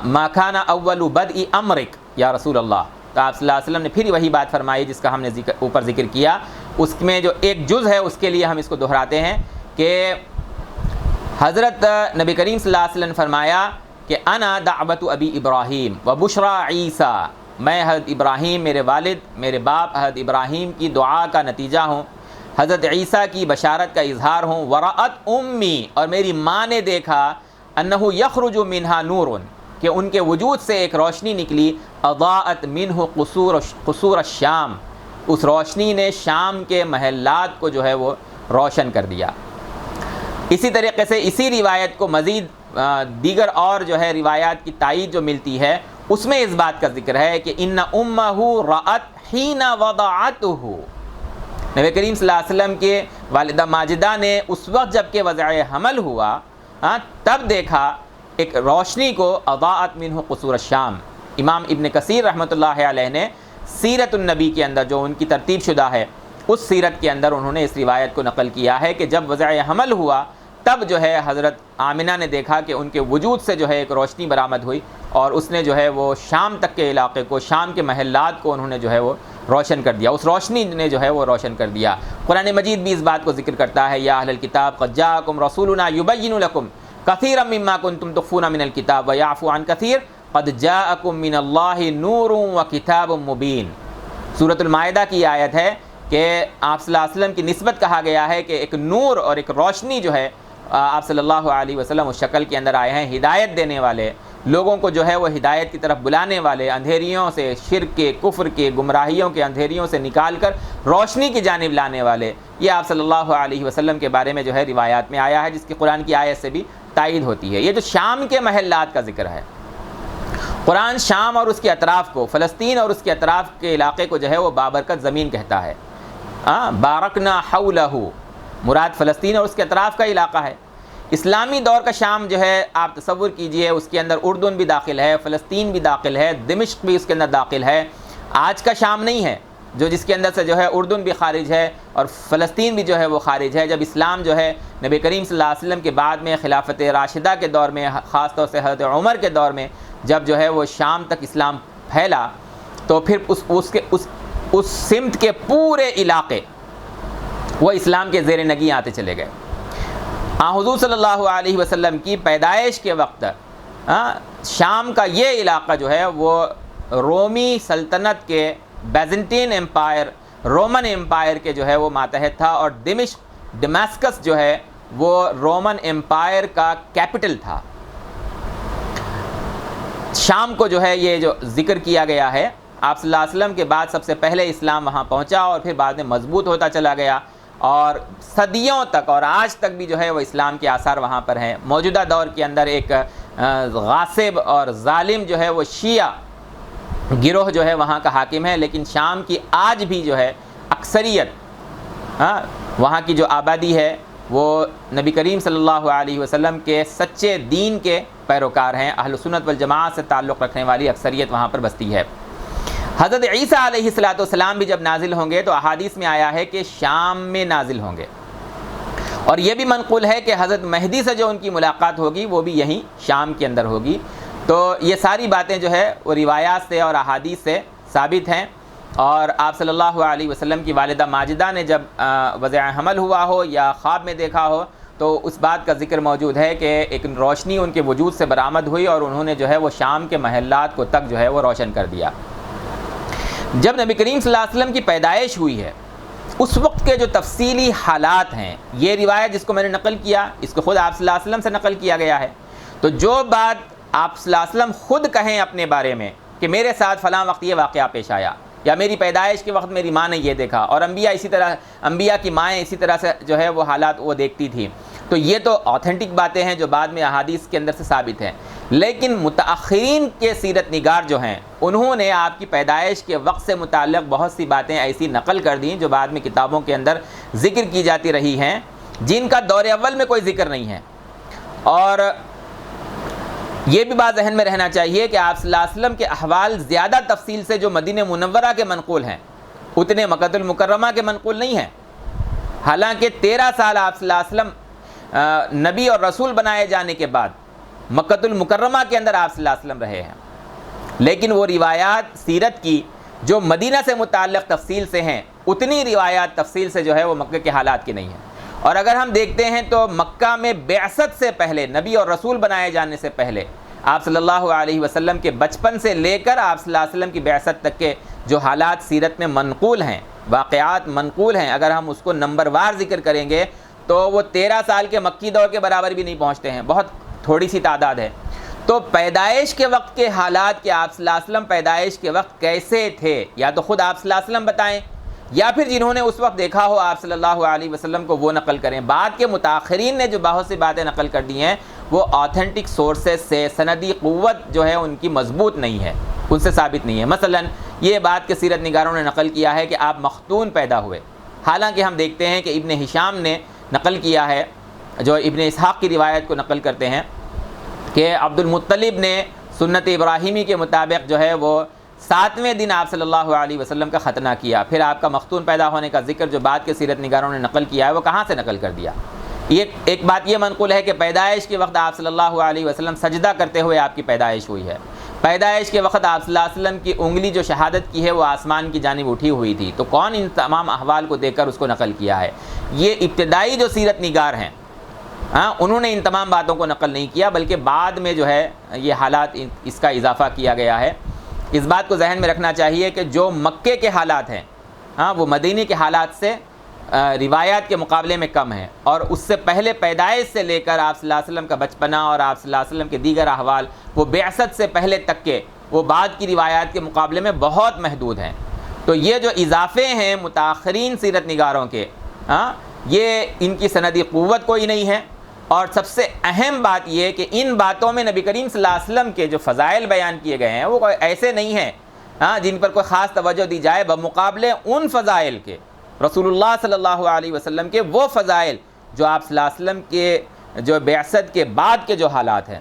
S1: ما کان اول بدء امرک یا رسول اللہ. تو آپ صلی اللہ علیہ وسلم نے پھر وہی بات فرمائی جس کا ہم نے اوپر ذکر کیا. اس میں جو ایک جز ہے اس کے لیے ہم اس کو دہراتے ہیں کہ حضرت نبی کریم صلی اللہ علیہ وسلم نے فرمایا کہ انا دعوت ابی ابراہیم و بشرا عیسیٰ، میں حضرت ابراہیم، میرے والد، میرے باپ حضرت ابراہیم کی دعا کا نتیجہ ہوں. حضرت عیسیٰ کی بشارت کا اظہار ہوں۔ ورأت امی، اور میری ماں نے دیکھا، انہ یخرج منہا نور، کہ ان کے وجود سے ایک روشنی نکلی، اضاءت منہ قصور الشام، اس روشنی نے شام کے محلات کو جو ہے وہ روشن کر دیا۔ اسی طریقے سے اسی روایت کو مزید دیگر اور جو ہے روایات کی تائید جو ملتی ہے، اس میں اس بات کا ذکر ہے کہ ان امہ رأت حین وضعتہ، نبی کریم صلی اللہ علیہ وسلم کے والدہ ماجدہ نے اس وقت جب کہ وضع حمل ہوا تب دیکھا ایک روشنی کو، اضاءت منہ قصور الشام۔ امام ابن کثیر رحمۃ اللہ علیہ نے سیرت النبی کے اندر جو ان کی ترتیب شدہ ہے، اس سیرت کے اندر انہوں نے اس روایت کو نقل کیا ہے کہ جب وضع حمل ہوا تب جو ہے حضرت آمنہ نے دیکھا کہ ان کے وجود سے جو ہے ایک روشنی برآمد ہوئی، اور اس نے جو ہے وہ شام تک کے علاقے کو، شام کے محلات کو انہوں نے جو ہے وہ روشن کر دیا، اس روشنی نے جو ہے وہ روشن کر دیا۔ قرآن مجید بھی اس بات کو ذکر کرتا ہے، یا اہل الکتاب قد جاءکم رسولنا یبین لکم کثیرا مما کنتم تخفون من الکتاب ویعفو عن کثیر قد جاءکم من اللہ نور وکتاب مبین۔ سورۃ المائدہ کی آیت ہے کہ آپ صلی اللہ علیہ وسلم کی نسبت کہا گیا ہے کہ ایک نور اور ایک روشنی جو ہے آپ صلی اللہ علیہ وسلم اس شکل کے اندر آئے ہیں، ہدایت دینے والے، لوگوں کو جو ہے وہ ہدایت کی طرف بلانے والے، اندھیریوں سے، شرک کے، کفر کے، گمراہیوں کے اندھیریوں سے نکال کر روشنی کی جانب لانے والے۔ یہ آپ صلی اللہ علیہ وسلم کے بارے میں جو ہے روایات میں آیا ہے، جس کی قرآن کی آیت سے بھی تائید ہوتی ہے۔ یہ جو شام کے محلات کا ذکر ہے، قرآن شام اور اس کے اطراف کو، فلسطین اور اس کے اطراف کے علاقے کو جو ہے وہ بابرکت زمین کہتا ہے۔ بارکنا حولہ، مراد فلسطین اور اس کے اطراف کا علاقہ ہے۔ اسلامی دور کا شام جو ہے آپ تصور کیجئے، اس کے اندر اردن بھی داخل ہے، فلسطین بھی داخل ہے، دمشق بھی اس کے اندر داخل ہے۔ آج کا شام نہیں ہے جو جس کے اندر سے جو ہے اردن بھی خارج ہے اور فلسطین بھی جو ہے وہ خارج ہے۔ جب اسلام جو ہے نبی کریم صلی اللہ علیہ وسلم کے بعد میں خلافت راشدہ کے دور میں، خاص طور سے حضرت عمر کے دور میں جب جو ہے وہ شام تک اسلام پھیلا، تو پھر اس سمت کے پورے علاقے وہ اسلام کے زیر نگیں آتے چلے گئے۔ حضور صلی اللہ علیہ وسلم کی پیدائش کے وقت شام کا یہ علاقہ جو ہے وہ رومی سلطنت کے، بیزنٹین امپائر، رومن امپائر کے جو ہے وہ ماتحت تھا، اور ڈماسکس جو ہے وہ رومن امپائر کا کیپٹل تھا۔ شام کو جو ہے یہ جو ذکر کیا گیا ہے، آپ صلی اللہ علیہ وسلم کے بعد سب سے پہلے اسلام وہاں پہنچا اور پھر بعد میں مضبوط ہوتا چلا گیا، اور صدیوں تک اور آج تک بھی جو ہے وہ اسلام کے آثار وہاں پر ہیں۔ موجودہ دور کے اندر ایک غاصب اور ظالم جو ہے وہ شیعہ گروہ جو ہے وہاں کا حاکم ہے، لیکن شام کی آج بھی جو ہے اکثریت، وہاں کی جو آبادی ہے وہ نبی کریم صلی اللہ علیہ وسلم کے سچے دین کے پیروکار ہیں، اہل سنت والجماعت سے تعلق رکھنے والی اکثریت وہاں پر بستی ہے۔ حضرت عیسیٰ علیہ السلام بھی جب نازل ہوں گے تو احادیث میں آیا ہے کہ شام میں نازل ہوں گے، اور یہ بھی منقول ہے کہ حضرت مہدی سے جو ان کی ملاقات ہوگی وہ بھی یہیں شام کے اندر ہوگی۔ تو یہ ساری باتیں جو ہے وہ روایات سے اور احادیث سے ثابت ہیں، اور آپ صلی اللہ علیہ وسلم کی والدہ ماجدہ نے جب وضع حمل ہوا ہو یا خواب میں دیکھا ہو تو اس بات کا ذکر موجود ہے کہ ایک روشنی ان کے وجود سے برآمد ہوئی اور انہوں نے جو ہے وہ شام کے محلات کو تک جو ہے وہ روشن کر دیا۔ جب نبی کریم صلی اللہ علیہ وسلم کی پیدائش ہوئی ہے، اس وقت کے جو تفصیلی حالات ہیں، یہ روایت جس کو میں نے نقل کیا اس کو خود آپ صلی اللہ علیہ وسلم سے نقل کیا گیا ہے، تو جو بات آپ صلی اللہ علیہ وسلم خود کہیں اپنے بارے میں کہ میرے ساتھ فلاں وقت یہ واقعہ پیش آیا، یا میری پیدائش کے وقت میری ماں نے یہ دیکھا، اور انبیاء اسی طرح، انبیاء کی مائیں اسی طرح سے جو ہے وہ حالات وہ دیکھتی تھی، تو یہ تو آتھینٹک باتیں ہیں جو بعد میں احادیث کے اندر سے ثابت ہیں۔ لیکن متأخرین کے سیرت نگار جو ہیں انہوں نے آپ کی پیدائش کے وقت سے متعلق بہت سی باتیں ایسی نقل کر دیں جو بعد میں کتابوں کے اندر ذکر کی جاتی رہی ہیں، جن کا دور اول میں کوئی ذکر نہیں ہے۔ اور یہ بھی بات ذہن میں رہنا چاہیے کہ آپ صلی اللہ علیہ وسلم کے احوال زیادہ تفصیل سے جو مدینہ منورہ کے منقول ہیں اتنے مکہ المکرمہ کے منقول نہیں ہیں۔ حالانکہ 13 سال آپ صلی اللہ علیہ وسلم نبی اور رسول بنائے جانے کے بعد مکہ المکرمہ کے اندر آپ صلی اللہ علیہ وسلم رہے ہیں، لیکن وہ روایات سیرت کی جو مدینہ سے متعلق تفصیل سے ہیں اتنی روایات تفصیل سے جو ہے وہ مکہ کے حالات کی نہیں ہیں۔ اور اگر ہم دیکھتے ہیں تو مکہ میں بعثت سے پہلے، نبی اور رسول بنائے جانے سے پہلے، آپ صلی اللہ علیہ وسلم کے بچپن سے لے کر آپ صلی اللہ علیہ وسلم کی بعثت تک کے جو حالات سیرت میں منقول ہیں واقعات منقول ہیں، اگر ہم اس کو نمبر وار ذکر کریں گے تو وہ 13 سال کے مکی دور کے برابر بھی نہیں پہنچتے ہیں، بہت تھوڑی سی تعداد ہے۔ تو پیدائش کے وقت کے حالات کہ آپ صلی اللہ علیہ وسلم پیدائش کے وقت کیسے تھے، یا تو خود آپ صلی اللہ علیہ وسلم بتائیں، یا پھر جنہوں نے اس وقت دیکھا ہو آپ صلی اللہ علیہ وسلم کو وہ نقل کریں۔ بعد کے متاخرین نے جو بہت سی باتیں نقل کر دی ہیں وہ آتھینٹک سورسز سے سندی قوت جو ہے ان کی مضبوط نہیں ہے، ان سے ثابت نہیں ہے۔ مثلا یہ بات کہ سیرت نگاروں نے نقل کیا ہے کہ آپ مختون پیدا ہوئے، حالانکہ ہم دیکھتے ہیں کہ ابن ہشام نے نقل کیا ہے، جو ابن اسحاق کی روایت کو نقل کرتے ہیں، کہ عبد المطلب نے سنت ابراہیمی کے مطابق جو ہے وہ 7ویں دن آپ صلی اللہ علیہ وسلم کا ختنہ کیا۔ پھر آپ کا مختون پیدا ہونے کا ذکر جو بعد کے سیرت نگاروں نے نقل کیا ہے وہ کہاں سے نقل کر دیا؟ ایک بات یہ منقول ہے کہ پیدائش کے وقت آپ صلی اللہ علیہ وسلم سجدہ کرتے ہوئے آپ کی پیدائش ہوئی ہے، پیدائش کے وقت آپ صلی اللہ علیہ وسلم کی انگلی جو شہادت کی ہے وہ آسمان کی جانب اٹھی ہوئی تھی، تو کون ان تمام احوال کو دیکھ کر اس کو نقل کیا ہے؟ یہ ابتدائی جو سیرت نگار ہیں انہوں نے ان تمام باتوں کو نقل نہیں کیا، بلکہ بعد میں جو ہے یہ حالات اس کا اضافہ کیا گیا ہے۔ اس بات کو ذہن میں رکھنا چاہیے کہ جو مکے کے حالات ہیں وہ مدینے کے حالات سے روایات کے مقابلے میں کم ہیں، اور اس سے پہلے پیدائش سے لے کر آپ صلی اللہ علیہ وسلم کا بچپنا اور آپ صلی اللہ علیہ وسلم کے دیگر احوال وہ بعثت سے پہلے تک کے وہ بعد کی روایات کے مقابلے میں بہت محدود ہیں۔ تو یہ جو اضافے ہیں متاخرین سیرت نگاروں کے یہ ان کی سندی قوت کوئی نہیں ہے، اور سب سے اہم بات یہ کہ ان باتوں میں نبی کریم صلی اللہ علیہ وسلم کے جو فضائل بیان کیے گئے ہیں وہ کوئی ایسے نہیں ہیں جن پر کوئی خاص توجہ دی جائے، بمقابلے ان فضائل کے رسول اللہ صلی اللہ علیہ وسلم کے وہ فضائل جو آپ صلی اللہ علیہ وسلم کے جو بعثت کے بعد کے جو حالات ہیں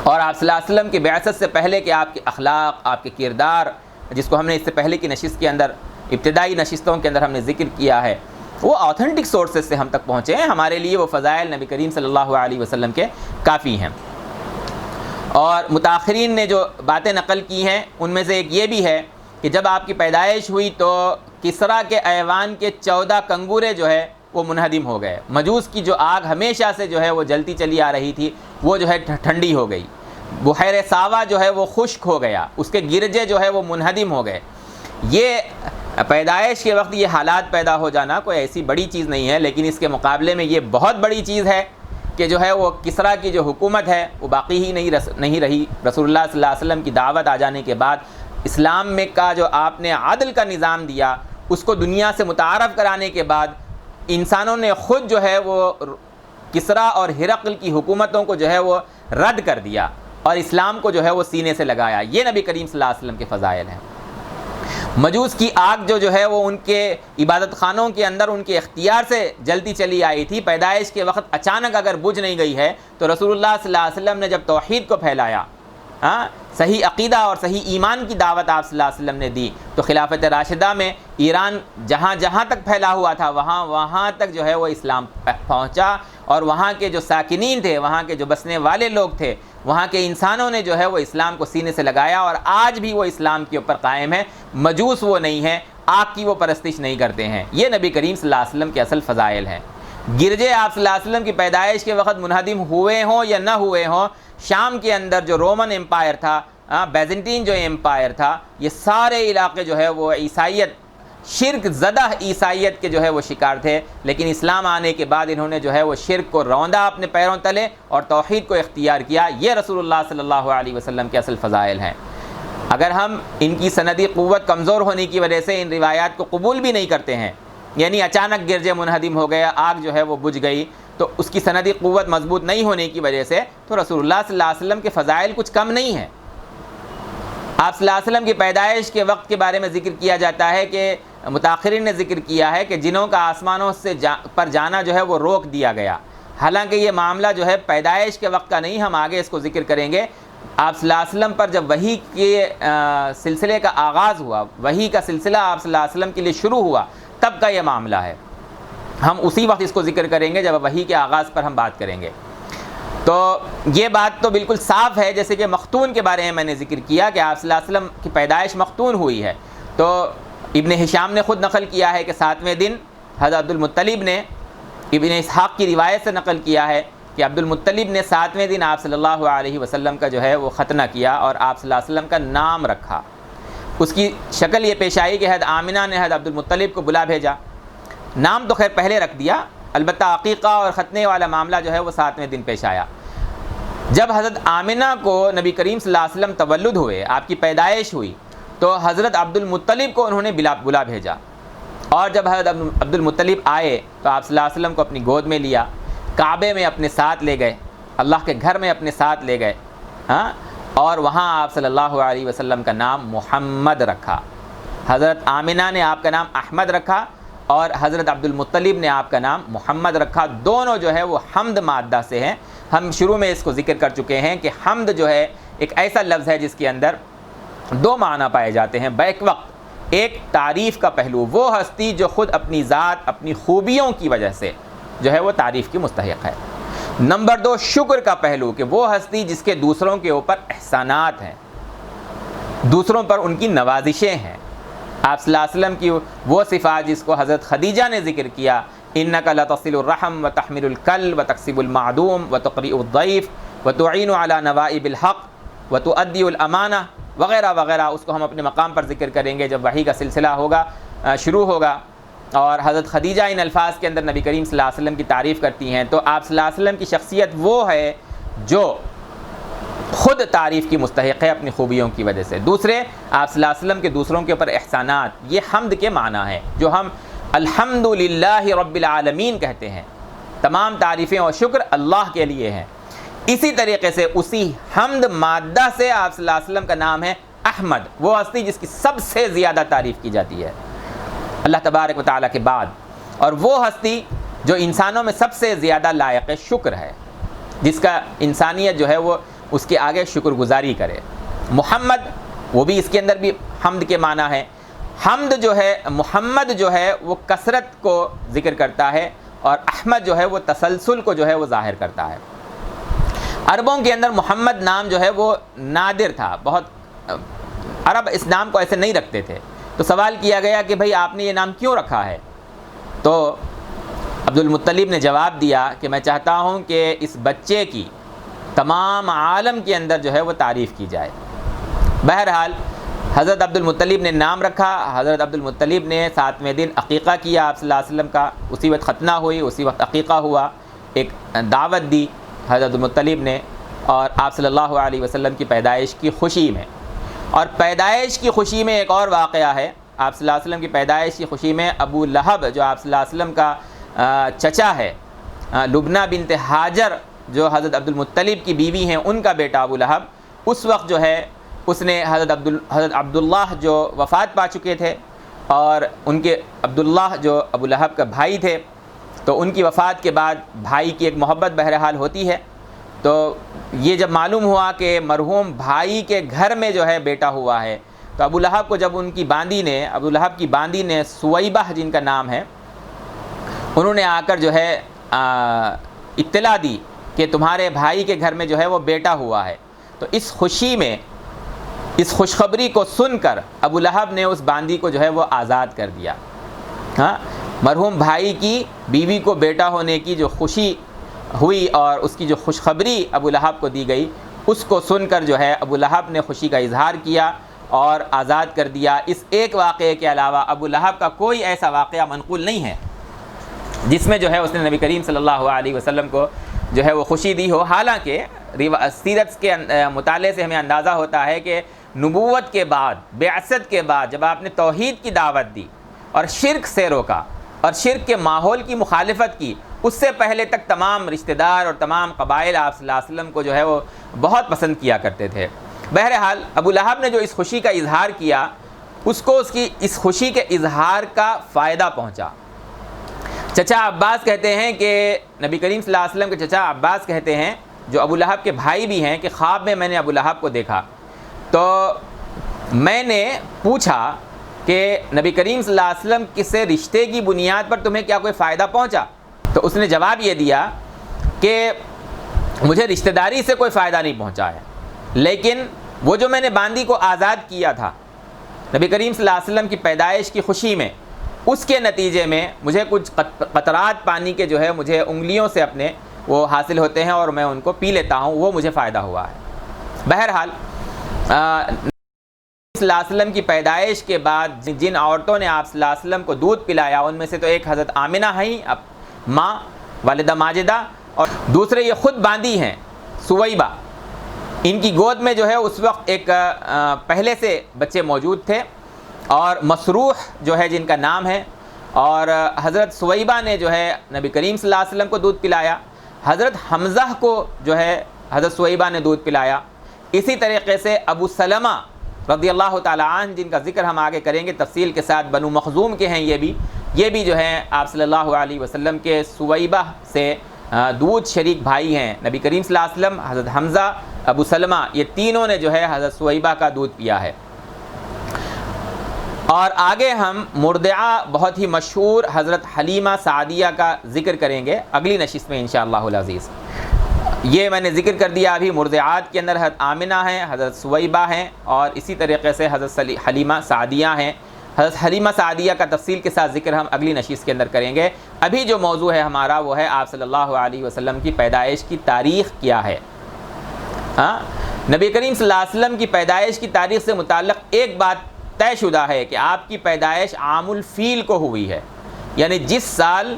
S1: اور آپ صلی اللہ علیہ وسلم کی بعثت سے پہلے کے آپ کے اخلاق، آپ کے کردار، جس کو ہم نے اس سے پہلے کی نشست کے اندر ابتدائی نشستوں کے اندر ہم نے ذکر کیا ہے، وہ آتھینٹک سورسز سے ہم تک پہنچے ہیں۔ ہمارے لیے وہ فضائل نبی کریم صلی اللہ علیہ وسلم کے کافی ہیں۔ اور متاخرین نے جو باتیں نقل کی ہیں ان میں سے ایک یہ بھی ہے کہ جب آپ کی پیدائش ہوئی تو کسریٰ کے ایوان کے 14 کنگورے جو ہے وہ منہدم ہو گئے، مجوس کی جو آگ ہمیشہ سے جو ہے وہ جلتی چلی آ رہی تھی وہ جو ہے ٹھنڈی ہو گئی، بحیرہ ساوا جو ہے وہ خشک ہو گیا، اس کے گرجے جو ہے وہ منہدم ہو گئے۔ یہ پیدائش کے وقت یہ حالات پیدا ہو جانا کوئی ایسی بڑی چیز نہیں ہے، لیکن اس کے مقابلے میں یہ بہت بڑی چیز ہے کہ جو ہے وہ کسریٰ کی جو حکومت ہے وہ باقی ہی نہیں رہی۔ رسول اللہ صلی اللہ علیہ وسلم کی دعوت آ جانے کے بعد اسلام میں کا جو آپ نے عدل کا نظام دیا اس کو دنیا سے متعارف کرانے کے بعد انسانوں نے خود جو ہے وہ کسریٰ اور ہرقل کی حکومتوں کو جو ہے وہ رد کر دیا اور اسلام کو جو ہے وہ سینے سے لگایا۔ یہ نبی کریم صلی اللہ علیہ وسلم کے فضائل ہیں۔ مجوس کی آگ جو ہے وہ ان کے عبادت خانوں کے اندر ان کے اختیار سے جلتی چلی آئی تھی، پیدائش کے وقت اچانک اگر بجھ نہیں گئی ہے تو رسول اللہ صلی اللہ علیہ وسلم نے جب توحید کو پھیلایا، صحیح عقیدہ اور صحیح ایمان کی دعوت آپ صلی اللہ علیہ وسلم نے دی، تو خلافت راشدہ میں ایران جہاں جہاں تک پھیلا ہوا تھا وہاں تک جو ہے وہ اسلام پہنچا، اور وہاں کے جو ساکنین تھے، وہاں کے جو بسنے والے لوگ تھے، وہاں کے انسانوں نے جو ہے وہ اسلام کو سینے سے لگایا، اور آج بھی وہ اسلام کے اوپر قائم ہے۔ مجوس وہ نہیں ہیں، آگ کی وہ پرستش نہیں کرتے ہیں۔ یہ نبی کریم صلی اللہ علیہ وسلم کے اصل فضائل ہیں۔ گرجے آپ صلی اللہ علیہ وسلم کی پیدائش کے وقت منہدم ہوئے ہوں یا نہ ہوئے ہوں، شام کے اندر جو رومن امپائر تھا، بیزنٹین جو امپائر تھا، یہ سارے علاقے جو ہے وہ عیسائیت، شرک زدہ عیسائیت کے جو ہے وہ شکار تھے، لیکن اسلام آنے کے بعد انہوں نے جو ہے وہ شرک کو روندا اپنے پیروں تلے اور توحید کو اختیار کیا۔ یہ رسول اللہ صلی اللہ علیہ وسلم کے اصل فضائل ہیں۔ اگر ہم ان کی سندی قوت کمزور ہونے کی وجہ سے ان روایات کو قبول بھی نہیں کرتے ہیں، یعنی اچانک گرجے منہدم ہو گیا، آگ جو ہے وہ بجھ گئی، تو اس کی سندی قوت مضبوط نہیں ہونے کی وجہ سے تو رسول اللہ صلی اللہ علیہ وسلم کے فضائل کچھ کم نہیں ہیں۔ آپ صلی اللہ علیہ وسلم کی پیدائش کے وقت کے بارے میں ذکر کیا جاتا ہے کہ متاخرین نے ذکر کیا ہے کہ جنوں کا آسمانوں سے پر جانا جو ہے وہ روک دیا گیا، حالانکہ یہ معاملہ جو ہے پیدائش کے وقت کا نہیں، ہم آگے اس کو ذکر کریں گے۔ آپ صلی اللہ علیہ وسلم پر جب وحی کے سلسلے کا آغاز ہوا، وحی کا سلسلہ آپ صلی اللہ علیہ وسلم کے لیے شروع ہوا، تب کا یہ معاملہ ہے، ہم اسی وقت اس کو ذکر کریں گے جب وحی کے آغاز پر ہم بات کریں گے۔ تو یہ بات تو بالکل صاف ہے، جیسے کہ مختون کے بارے میں نے ذکر کیا کہ آپ صلی اللہ علیہ وسلم کی پیدائش مختون ہوئی ہے، تو ابن ہشام نے خود نقل کیا ہے کہ 7ویں دن حضرت عبد المطلب نے، ابن اسحاق کی روایت سے نقل کیا ہے کہ عبد المطلب نے 7ویں دن آپ صلی اللہ علیہ وسلم کا جو ہے وہ ختنہ کیا اور آپ صلی اللہ علیہ وسلم کا نام رکھا۔ اس کی شکل یہ پیش آئی کہ حضرت آمنہ نے حضرت عبدالمطلب کو بلا بھیجا. نام تو خیر پہلے رکھ دیا، البتہ عقیقہ اور ختنے والا معاملہ جو ہے وہ 7ویں دن پیش آیا. جب حضرت آمنہ کو نبی کریم صلی اللہ علیہ وسلم تولد ہوئے، آپ کی پیدائش ہوئی، تو حضرت عبدالمطلب کو انہوں نے بلا بھیجا. اور جب حضرت عبدالمطلب آئے تو آپ صلی اللہ علیہ وسلم کو اپنی گود میں لیا، کعبے میں اپنے ساتھ لے گئے، اللہ کے گھر میں اپنے ساتھ لے گئے، ہاں، اور وہاں آپ صلی اللہ علیہ وسلم کا نام محمد رکھا. حضرت آمنہ نے آپ کا نام احمد رکھا اور حضرت عبدالمطلب نے آپ کا نام محمد رکھا. دونوں جو ہے وہ حمد مادہ سے ہیں. ہم شروع میں اس کو ذکر کر چکے ہیں کہ حمد جو ہے ایک ایسا لفظ ہے جس کے اندر 2 معنی پائے جاتے ہیں بیک وقت. ایک تعریف کا پہلو، وہ ہستی جو خود اپنی ذات، اپنی خوبیوں کی وجہ سے جو ہے وہ تعریف کی مستحق ہے. نمبر 2 شکر کا پہلو، کہ وہ ہستی جس کے دوسروں کے اوپر احسانات ہیں، دوسروں پر ان کی نوازشیں ہیں. آپ صلی اللہ علیہ وسلم کی وہ صفات جس کو حضرت خدیجہ نے ذکر کیا، انک لتصل الرحم وتحمل الکل وتکسب المعدوم وتقرئ الضیف وتعین علی نوائب الحق وتؤدی الامانہ وغیرہ وغیرہ. اس کو ہم اپنے مقام پر ذکر کریں گے جب وحی کا سلسلہ شروع ہوگا. اور حضرت خدیجہ ان الفاظ کے اندر نبی کریم صلی اللہ علیہ وسلم کی تعریف کرتی ہیں. تو آپ صلی اللہ علیہ وسلم کی شخصیت وہ ہے جو خود تعریف کی مستحق ہے اپنی خوبیوں کی وجہ سے. دوسرے، آپ صلی اللہ علیہ وسلم کے دوسروں کے اوپر احسانات، یہ حمد کے معنی ہے، جو ہم الحمدللہ رب العالمین کہتے ہیں. تمام تعریفیں اور شکر اللہ کے لیے ہیں. اسی طریقے سے اسی حمد مادہ سے آپ صلی اللہ علیہ وسلم کا نام ہے احمد، وہ ہستی جس کی سب سے زیادہ تعریف کی جاتی ہے اللہ تبارک و تعالیٰ کے بعد، اور وہ ہستی جو انسانوں میں سب سے زیادہ لائق شکر ہے، جس کا انسانیت جو ہے وہ اس کے آگے شکر گزاری کرے. محمد، وہ بھی اس کے اندر بھی حمد کے معنی ہے. حمد جو ہے، محمد جو ہے وہ کثرت کو ذکر کرتا ہے، اور احمد جو ہے وہ تسلسل کو جو ہے وہ ظاہر کرتا ہے. عربوں کے اندر محمد نام جو ہے وہ نادر تھا، بہت عرب اس نام کو ایسے نہیں رکھتے تھے. تو سوال کیا گیا کہ بھئی آپ نے یہ نام کیوں رکھا ہے؟ تو عبدالمطلب نے جواب دیا کہ میں چاہتا ہوں کہ اس بچے کی تمام عالم کے اندر جو ہے وہ تعریف کی جائے. بہرحال حضرت عبدالمطلب نے نام رکھا. حضرت عبدالمطلب نے 7ویں دن عقیقہ کیا آپ صلی اللہ علیہ وسلم کا. اسی وقت ختنہ ہوئی، اسی وقت عقیقہ ہوا. ایک دعوت دی حضرت عبدالمطلب نے، اور آپ صلی اللہ علیہ وسلم کی پیدائش کی خوشی میں. اور پیدائش کی خوشی میں ایک اور واقعہ ہے. آپ صلی اللہ علیہ وسلم کی پیدائش کی خوشی میں ابو لہب جو آپ صلی اللہ علیہ وسلم کا چچا ہے، لبنہ بنت حاجر جو حضرت عبدالمطلب کی بیوی ہیں، ان کا بیٹا ابو لہب، اس وقت جو ہے اس نے حضرت عبداللہ جو وفات پا چکے تھے، اور ان کے عبداللہ جو ابو لہب کا بھائی تھے، تو ان کی وفات کے بعد بھائی کی ایک محبت بہرحال ہوتی ہے. تو یہ جب معلوم ہوا کہ مرحوم بھائی کے گھر میں جو ہے بیٹا ہوا ہے، تو ابو لہب کو جب ابو لہب کی باندی نے سویبہ جن کا نام ہے، انہوں نے آ کر جو ہے اطلاع دی کہ تمہارے بھائی کے گھر میں جو ہے وہ بیٹا ہوا ہے. تو اس خوشی میں، اس خوشخبری کو سن کر ابو لہب نے اس باندی کو جو ہے وہ آزاد کر دیا. ہاں، مرحوم بھائی کی بیوی کو بیٹا ہونے کی جو خوشی ہوئی اور اس کی جو خوشخبری ابو لہب کو دی گئی، اس کو سن کر جو ہے ابو لہب نے خوشی کا اظہار کیا اور آزاد کر دیا. اس ایک واقعے کے علاوہ ابو لہب کا کوئی ایسا واقعہ منقول نہیں ہے جس میں جو ہے اس نے نبی کریم صلی اللہ علیہ وسلم کو جو ہے وہ خوشی دی ہو. حالانکہ سیرت کے مطالعے سے ہمیں اندازہ ہوتا ہے کہ نبوت کے بعد، بعثت کے بعد، جب آپ نے توحید کی دعوت دی اور شرک سے روکا اور شرک کے ماحول کی مخالفت کی، اس سے پہلے تک تمام رشتہ دار اور تمام قبائل آپ صلی اللہ علیہ وسلم کو جو ہے وہ بہت پسند کیا کرتے تھے. بہرحال ابو لہب نے جو اس خوشی کا اظہار کیا، اس کو اس کی اس خوشی کے اظہار کا فائدہ پہنچا. چچا عباس کہتے ہیں کہ نبی کریم صلی اللہ علیہ وسلم کے چچا عباس کہتے ہیں، جو ابو لہب کے بھائی بھی ہیں، کہ خواب میں نے ابو لہب کو دیکھا تو میں نے پوچھا کہ نبی کریم صلی اللہ علیہ وسلم کسی رشتے کی بنیاد پر تمہیں کیا کوئی فائدہ پہنچا؟ تو اس نے جواب یہ دیا کہ مجھے رشتہ داری سے کوئی فائدہ نہیں پہنچا ہے، لیکن وہ جو میں نے باندی کو آزاد کیا تھا نبی کریم صلی اللہ علیہ وسلم کی پیدائش کی خوشی میں، اس کے نتیجے میں مجھے کچھ قطرات پانی کے جو ہے مجھے انگلیوں سے اپنے وہ حاصل ہوتے ہیں اور میں ان کو پی لیتا ہوں، وہ مجھے فائدہ ہوا ہے. بہرحال نبی صلی صلی اللہ علیہ وسلم کی پیدائش کے بعد جن عورتوں نے آپ صلی اللہ علیہ وسلم کو دودھ پلایا ان میں سے تو ایک حضرت آمنہ ہیں ماں والدہ ماجدہ، اور دوسرے یہ خود باندھی ہیں سویبہ. ان کی گود میں جو ہے اس وقت ایک پہلے سے بچے موجود تھے، اور مسروح جو ہے جن کا نام ہے، اور حضرت سویبہ نے جو ہے نبی کریم صلی اللہ علیہ وسلم کو دودھ پلایا. حضرت حمزہ کو جو ہے حضرت سویبہ نے دودھ پلایا. اسی طریقے سے ابو سلمہ رضی اللہ تعالیٰ عنہ جن کا ذکر ہم آگے کریں گے تفصیل کے ساتھ، بنو مخزوم کے ہیں یہ بھی جو ہیں آپ صلی اللہ علیہ وسلم کے سویبہ سے دودھ شریک بھائی ہیں. نبی کریم صلی اللہ علیہ وسلم، حضرت حمزہ، ابو سلمہ، یہ تینوں نے جو ہے حضرت سویبہ کا دودھ پیا ہے. اور آگے ہم مرضعہ بہت ہی مشہور حضرت حلیمہ سعدیہ کا ذکر کریں گے اگلی نشست میں انشاءاللہ العزیز. یہ میں نے ذکر کر دیا ابھی، مرضعات کے اندر حضرت آمنہ ہیں، حضرت سویبہ ہیں، اور اسی طریقے سے حضرت حلیمہ سعدیہ ہیں. حضرت حلیمہ سعدیہ کا تفصیل کے ساتھ ذکر ہم اگلی نشست کے اندر کریں گے. ابھی جو موضوع ہے ہمارا وہ ہے آپ صلی اللہ علیہ وسلم کی پیدائش کی تاریخ کیا ہے. نبی کریم صلی اللہ علیہ وسلم کی پیدائش کی تاریخ سے متعلق ایک بات طے شدہ ہے کہ آپ کی پیدائش عام الفیل کو ہوئی ہے، یعنی جس سال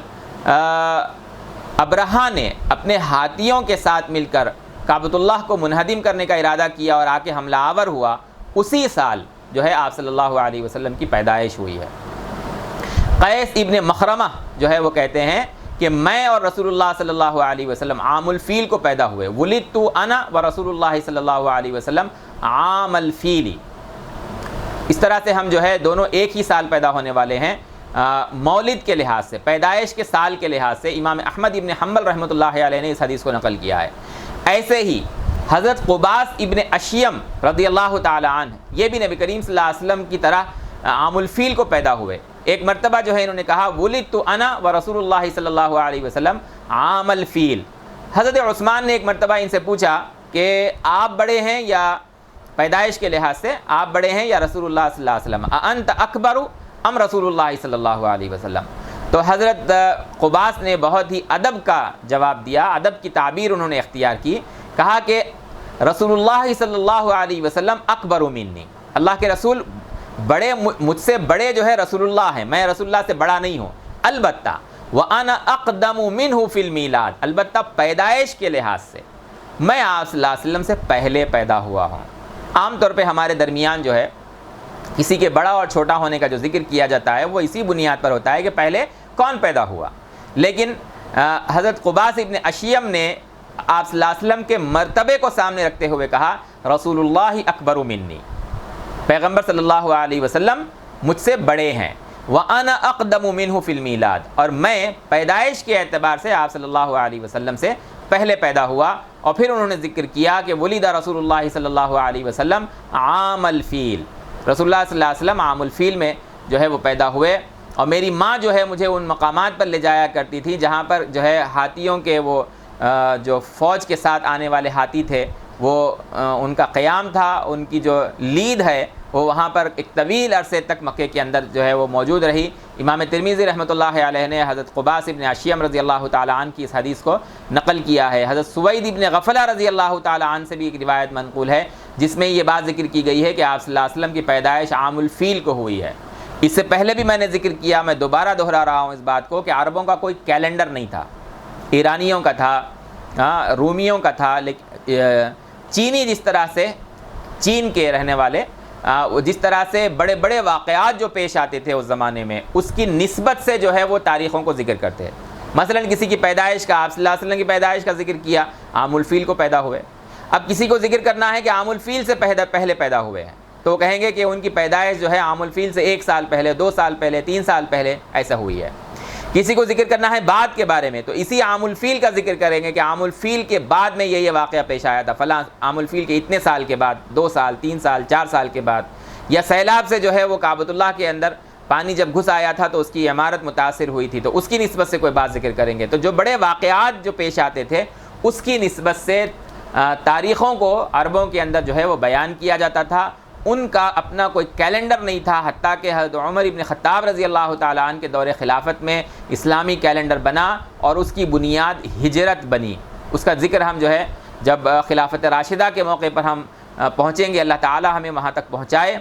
S1: ابرہہ نے اپنے ہاتھیوں کے ساتھ مل کر کعبۃ اللہ کو منہدم کرنے کا ارادہ کیا اور آ کے حملہ آور ہوا، اسی سال جو ہے آپ صلی اللہ علیہ وسلم کی پیدائش ہوئی ہے. قیس ابن مخرمہ جو ہے وہ کہتے ہیں کہ میں اور رسول اللہ صلی اللہ علیہ وسلم عام الفیل کو پیدا ہوئے. ولدت انا ورسول اللہ صلی اللہ علیہ وسلم عام الفیل. اس طرح سے ہم جو ہے دونوں ایک ہی سال پیدا ہونے والے ہیں. مولد کے لحاظ سے، پیدائش کے سال کے لحاظ سے امام احمد ابن حنبل رحمۃ اللہ علیہ نے اس حدیث کو نقل کیا ہے. ایسے ہی حضرت قباس ابن اشیم رضی اللہ تعالی عنہ یہ بھی نبی کریم صلی اللہ علیہ وسلم کی طرح عام الفیل کو پیدا ہوئے. ایک مرتبہ جو ہے انہوں نے کہا ولدت انا ورسول اللہ صلی اللہ علیہ وسلم عام الفیل. حضرت عثمان نے ایک مرتبہ ان سے پوچھا کہ آپ بڑے ہیں یا پیدائش کے لحاظ سے آپ بڑے ہیں یا رسول اللہ صلی اللہ علیہ وسلم، انت اکبر ام رسول اللہ صلی اللہ علیہ وسلم. تو حضرت قباس نے بہت ہی ادب کا جواب دیا، ادب کی تعبیر انہوں نے اختیار کی، کہا کہ رسول اللہ صلی اللہ علیہ وسلم اکبر منی، اللہ کے رسول بڑے، مجھ سے بڑے جو ہے رسول اللہ ہیں، میں رسول اللہ سے بڑا نہیں ہوں. البتہ وَأَنَا أَقْدَمُ مِنْهُ فِي الْمِيلَادِ، البتہ پیدائش کے لحاظ سے میں آپ صلی اللہ علیہ وسلم سے پہلے پیدا ہوا ہوں. عام طور پہ ہمارے درمیان جو ہے کسی کے بڑا اور چھوٹا ہونے کا جو ذکر کیا جاتا ہے وہ اسی بنیاد پر ہوتا ہے کہ پہلے کون پیدا ہوا. لیکن حضرت قباس ابن اشیم نے آپ صلی اللہ علیہ وسلم کے مرتبے کو سامنے رکھتے ہوئے کہا رسول اللہ اکبر منی، پیغمبر صلی اللہ علیہ وسلم مجھ سے بڑے ہیں. وَأَنَا أَقْدَمُ مِنْهُ فِي الْمِيلَادِ، اور میں پیدائش کے اعتبار سے آپ صلی اللہ علیہ وسلم سے پہلے پیدا ہوا. اور پھر انہوں نے ذکر کیا کہ ولد رسول اللہ صلی اللہ علیہ وسلم عام الفیل، رسول اللہ صلی اللہ علیہ وسلم عام الفیل میں جو ہے وہ پیدا ہوئے. اور میری ماں جو ہے مجھے ان مقامات پر لے جایا کرتی تھی جہاں پر جو ہے ہاتھیوں کے وہ جو فوج کے ساتھ آنے والے ہاتھی تھے وہ ان کا قیام تھا، ان کی جو لید ہے وہ وہاں پر ایک طویل عرصے تک مکے کے اندر جو ہے وہ موجود رہی. امام ترمذی رحمۃ اللہ علیہ نے حضرت قباس ابن اشیم رضی اللہ تعالی عنہ کی اس حدیث کو نقل کیا ہے. حضرت سوید ابن غفلہ رضی اللہ تعالی عنہ سے بھی ایک روایت منقول ہے جس میں یہ بات ذکر کی گئی ہے کہ آپ صلی اللہ علیہ وسلم کی پیدائش عام الفیل کو ہوئی ہے. اس سے پہلے بھی میں نے ذکر کیا، میں دوبارہ دہرا رہا ہوں اس بات کو کہ عربوں کا کوئی کیلنڈر نہیں تھا، ایرانیوں کا تھا، رومیوں کا تھا، لیکن چینی جس طرح سے، چین کے رہنے والے جس طرح سے بڑے بڑے واقعات جو پیش آتے تھے اس زمانے میں اس کی نسبت سے جو ہے وہ تاریخوں کو ذکر کرتے ہیں. مثلا کسی کی پیدائش کا، آپ صلی اللہ علیہ وسلم کی پیدائش کا ذکر کیا، عام الفیل کو پیدا ہوئے. اب کسی کو ذکر کرنا ہے کہ عام الفیل سے پہلے پیدا ہوئے ہیں تو وہ کہیں گے کہ ان کی پیدائش جو ہے عام الفیل سے 1 سال پہلے، 2 سال پہلے، 3 سال پہلے ایسا ہوئی ہے. کسی کو ذکر کرنا ہے بعد کے بارے میں تو اسی عام الفیل کا ذکر کریں گے کہ عام الفیل کے بعد میں یہ واقعہ پیش آیا تھا، فلاں عام الفیل کے اتنے سال کے بعد، 2 سال، 3 سال، 4 سال کے بعد. یا سیلاب سے جو ہے وہ کعبۃ اللہ کے اندر پانی جب گھس آیا تھا تو اس کی عمارت متاثر ہوئی تھی تو اس کی نسبت سے کوئی بات ذکر کریں گے. تو جو بڑے واقعات جو پیش آتے تھے اس کی نسبت سے تاریخوں کو عربوں کے اندر جو ہے وہ بیان کیا جاتا تھا. ان کا اپنا کوئی کیلنڈر نہیں تھا، حتیٰ کہ حضرت عمر ابن خطاب رضی اللہ تعالیٰ عنہ کے دور خلافت میں اسلامی کیلنڈر بنا اور اس کی بنیاد ہجرت بنی. اس کا ذکر ہم جو ہے جب خلافت راشدہ کے موقع پر ہم پہنچیں گے، اللہ تعالیٰ ہمیں وہاں تک پہنچائے،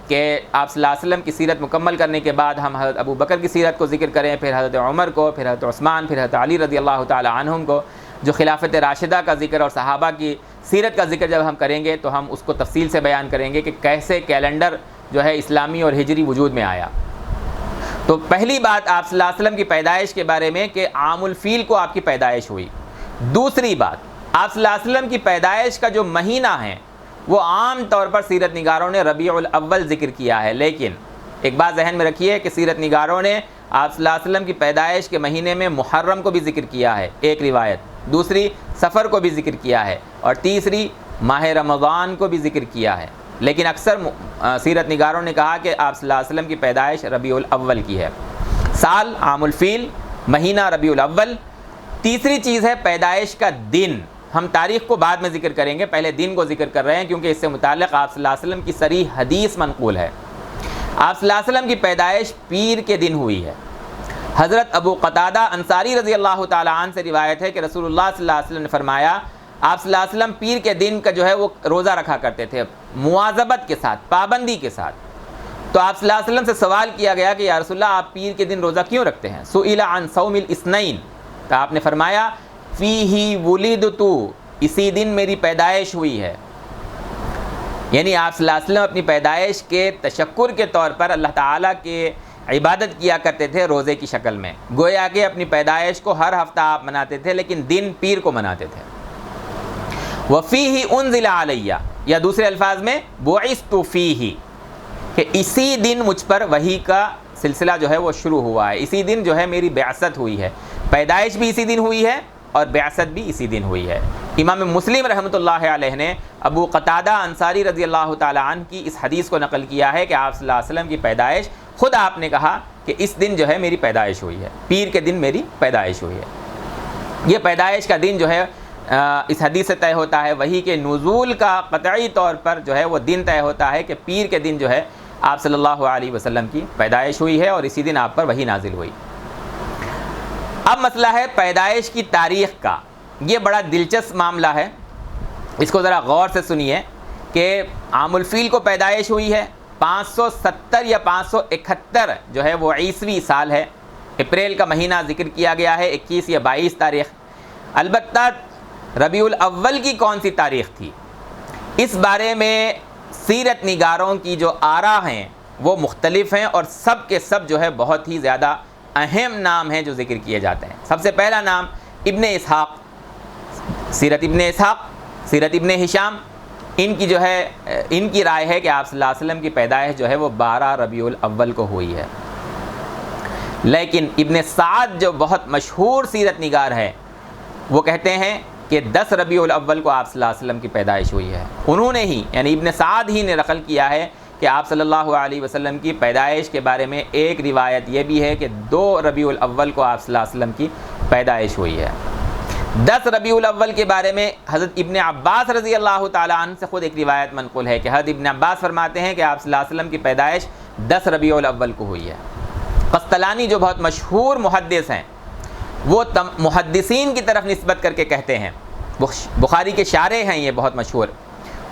S1: کہ آپ صلی اللہ علیہ وسلم کی سیرت مکمل کرنے کے بعد ہم حضرت ابو بکر کی سیرت کو ذکر کریں، پھر حضرت عمر کو، پھر حضرت عثمان، پھر حضرت علی رضی اللہ تعالی عنہم کو، جو خلافت راشدہ کا ذکر اور صحابہ کی سیرت کا ذکر جب ہم کریں گے تو ہم اس کو تفصیل سے بیان کریں گے کہ کیسے کیلنڈر جو ہے اسلامی اور ہجری وجود میں آیا۔ تو پہلی بات آپ صلی اللہ علیہ وسلم کی پیدائش کے بارے میں کہ عام الفیل کو آپ کی پیدائش ہوئی۔ دوسری بات، آپ صلی اللہ علیہ وسلم کی پیدائش کا جو مہینہ ہے وہ عام طور پر سیرت نگاروں نے ربیع الاول ذکر کیا ہے، لیکن ایک بات ذہن میں رکھیے کہ سیرت نگاروں نے آپ صلی اللہ علیہ وسلم کی پیدائش کے مہینے میں محرم کو بھی ذکر کیا ہے، ایک روایت، دوسری صفر کو بھی ذکر کیا ہے، اور تیسری ماہ رمضان کو بھی ذکر کیا ہے، لیکن اکثر سیرت نگاروں نے کہا کہ آپ صلی اللہ علیہ وسلم کی پیدائش ربیع الاول کی ہے۔ سال عام الفیل، مہینہ ربیع الاول۔ تیسری چیز ہے پیدائش کا دن۔ ہم تاریخ کو بعد میں ذکر کریں گے، پہلے دن کو ذکر کر رہے ہیں کیونکہ اس سے متعلق آپ صلی اللہ علیہ وسلم کی صریح حدیث منقول ہے۔ آپ صلی اللہ علیہ وسلم کی پیدائش پیر کے دن ہوئی ہے۔ حضرت ابو قتادہ انصاری رضی اللہ تعالی عنہ سے روایت ہے کہ رسول اللہ صلی اللہ علیہ وسلم نے فرمایا، آپ صلی اللہ علیہ وسلم پیر کے دن کا جو ہے وہ روزہ رکھا کرتے تھے مواظبت کے ساتھ، پابندی کے ساتھ۔ تو آپ صلی اللہ علیہ وسلم سے سوال کیا گیا کہ یا رسول اللہ آپ پیر کے دن روزہ کیوں رکھتے ہیں؟ سئل عن صوم الاثنین، تو آپ نے فرمایا فیہ ولدت، اسی دن میری پیدائش ہوئی ہے۔ یعنی آپ صلی اللہ علیہ وسلم اپنی پیدائش کے تشکر کے طور پر اللہ تعالیٰ کے عبادت کیا کرتے تھے روزے کی شکل میں، گویا کہ اپنی پیدائش کو ہر ہفتہ آپ مناتے تھے لیکن دن پیر کو مناتے تھے۔ وَفِيهِ أُنزِلَ عَلَيَّ، یا دوسرے الفاظ میں بُعِثْتُ فِيهِ، کہ اسی دن مجھ پر وحی کا سلسلہ جو ہے وہ شروع ہوا ہے، اسی دن جو ہے میری بعثت ہوئی ہے۔ پیدائش بھی اسی دن ہوئی ہے اور بعثت بھی اسی دن ہوئی ہے۔ امام مسلم رحمۃ اللہ علیہ نے ابو قتادہ انصاری رضی اللہ تعالی عنہ کی اس حدیث کو نقل کیا ہے کہ آپ صلی اللہ علیہ وسلم کی پیدائش، خود آپ نے کہا کہ اس دن جو ہے میری پیدائش ہوئی ہے، پیر کے دن میری پیدائش ہوئی ہے۔ یہ پیدائش کا دن جو ہے اس حدیث سے طے ہوتا ہے، وحی کے نزول کا قطعی طور پر جو ہے وہ دن طے ہوتا ہے کہ پیر کے دن جو ہے آپ صلی اللہ علیہ وسلم کی پیدائش ہوئی ہے اور اسی دن آپ پر وحی نازل ہوئی۔ اب مسئلہ ہے پیدائش کی تاریخ کا۔ یہ بڑا دلچسپ معاملہ ہے، اس کو ذرا غور سے سنیے کہ عام الفیل کو پیدائش ہوئی ہے، 570 یا 571 جو ہے وہ عیسوی سال ہے، اپریل کا مہینہ ذکر کیا گیا ہے، 21 یا 22 تاریخ۔ البتہ ربیع الاول کی کون سی تاریخ تھی، اس بارے میں سیرت نگاروں کی جو آراء ہیں وہ مختلف ہیں، اور سب کے سب جو ہے بہت ہی زیادہ اہم نام ہیں جو ذکر کیے جاتے ہیں۔ سب سے پہلا نام ابن اسحاق، سیرت ابن اسحاق، سیرت ابن ہشام، ان کی جو ہے ان کی رائے ہے کہ آپ صلی اللہ علیہ وسلم کی پیدائش جو ہے وہ 12 ربیع الاول کو ہوئی ہے۔ لیکن ابن سعد جو بہت مشہور سیرت نگار ہے وہ کہتے ہیں کہ 10 ربیع الاول کو آپ صلی اللہ علیہ وسلم کی پیدائش ہوئی ہے۔ انہوں نے ہی یعنی ابن سعد ہی نے نقل کیا ہے کہ آپ صلی اللہ علیہ وسلم کی پیدائش کے بارے میں ایک روایت یہ بھی ہے کہ 2 ربیع الاول کو آپ صلی اللہ علیہ وسلم کی پیدائش ہوئی ہے۔ 10 ربیع الاول کے بارے میں حضرت ابن عباس رضی اللہ تعالیٰ عنہ سے خود ایک روایت منقول ہے کہ حضرت ابن عباس فرماتے ہیں کہ آپ صلی اللہ علیہ وسلم کی پیدائش 10 ربیع الاول کو ہوئی ہے۔ قسطلانی جو بہت مشہور محدث ہیں وہ محدثین کی طرف نسبت کر کے کہتے ہیں، بخاری کے شارح ہیں یہ بہت مشہور،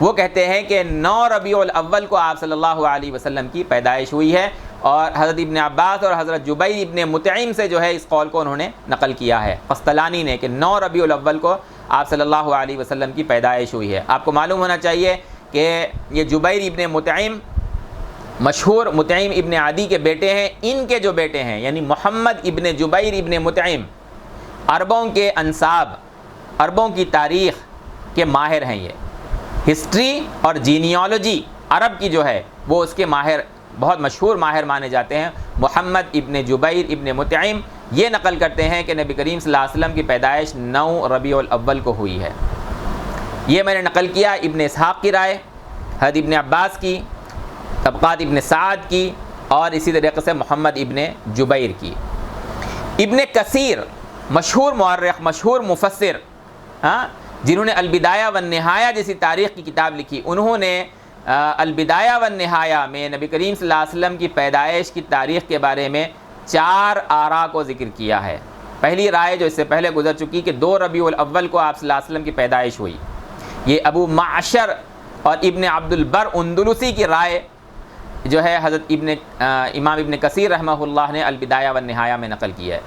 S1: وہ کہتے ہیں کہ 9 ربیع الاول کو آپ صلی اللہ علیہ وسلم کی پیدائش ہوئی ہے، اور حضرت ابن عباس اور حضرت جبیر ابن مطعم سے جو ہے اس قول کو انہوں نے نقل کیا ہے قسطلانی نے کہ 9 ربیع الاول کو آپ صلی اللہ علیہ وسلم کی پیدائش ہوئی ہے۔ آپ کو معلوم ہونا چاہیے کہ یہ جبیر ابن مطعم مشہور مطعم ابن عدی کے بیٹے ہیں، ان کے جو بیٹے ہیں یعنی محمد ابن جبیر ابن مطعم عربوں کے انساب، عربوں کی تاریخ کے ماہر ہیں، یہ ہسٹری اور جینیالوجی عرب کی جو ہے وہ اس کے ماہر، بہت مشہور ماہر مانے جاتے ہیں۔ محمد ابن جبیر ابن مطعم یہ نقل کرتے ہیں کہ نبی کریم صلی اللہ علیہ وسلم کی پیدائش 9 ربیع الاول کو ہوئی ہے۔ یہ میں نے نقل کیا ابن اسحاق کی رائے، حضرت ابن عباس کی، طبقات ابن سعد کی، اور اسی طریقے سے محمد ابن جبیر کی۔ ابن کثیر مشہور مورخ، مشہور مفسر، جنہوں نے البدایہ والنہایہ جیسی تاریخ کی کتاب لکھی، انہوں نے البدایہ والنہایہ میں نبی کریم صلی اللہ علیہ وسلم کی پیدائش کی تاریخ کے بارے میں 4 آراء کو ذکر کیا ہے۔ پہلی رائے جو اس سے پہلے گزر چکی کہ 2 ربیع الاول کو آپ صلی اللہ علیہ وسلم کی پیدائش ہوئی، یہ ابو معشر اور ابن عبد البر اندلسی کی رائے جو ہے حضرت امام ابن کثیر رحمہ اللہ نے البدایہ والنہایہ میں نقل کی ہے۔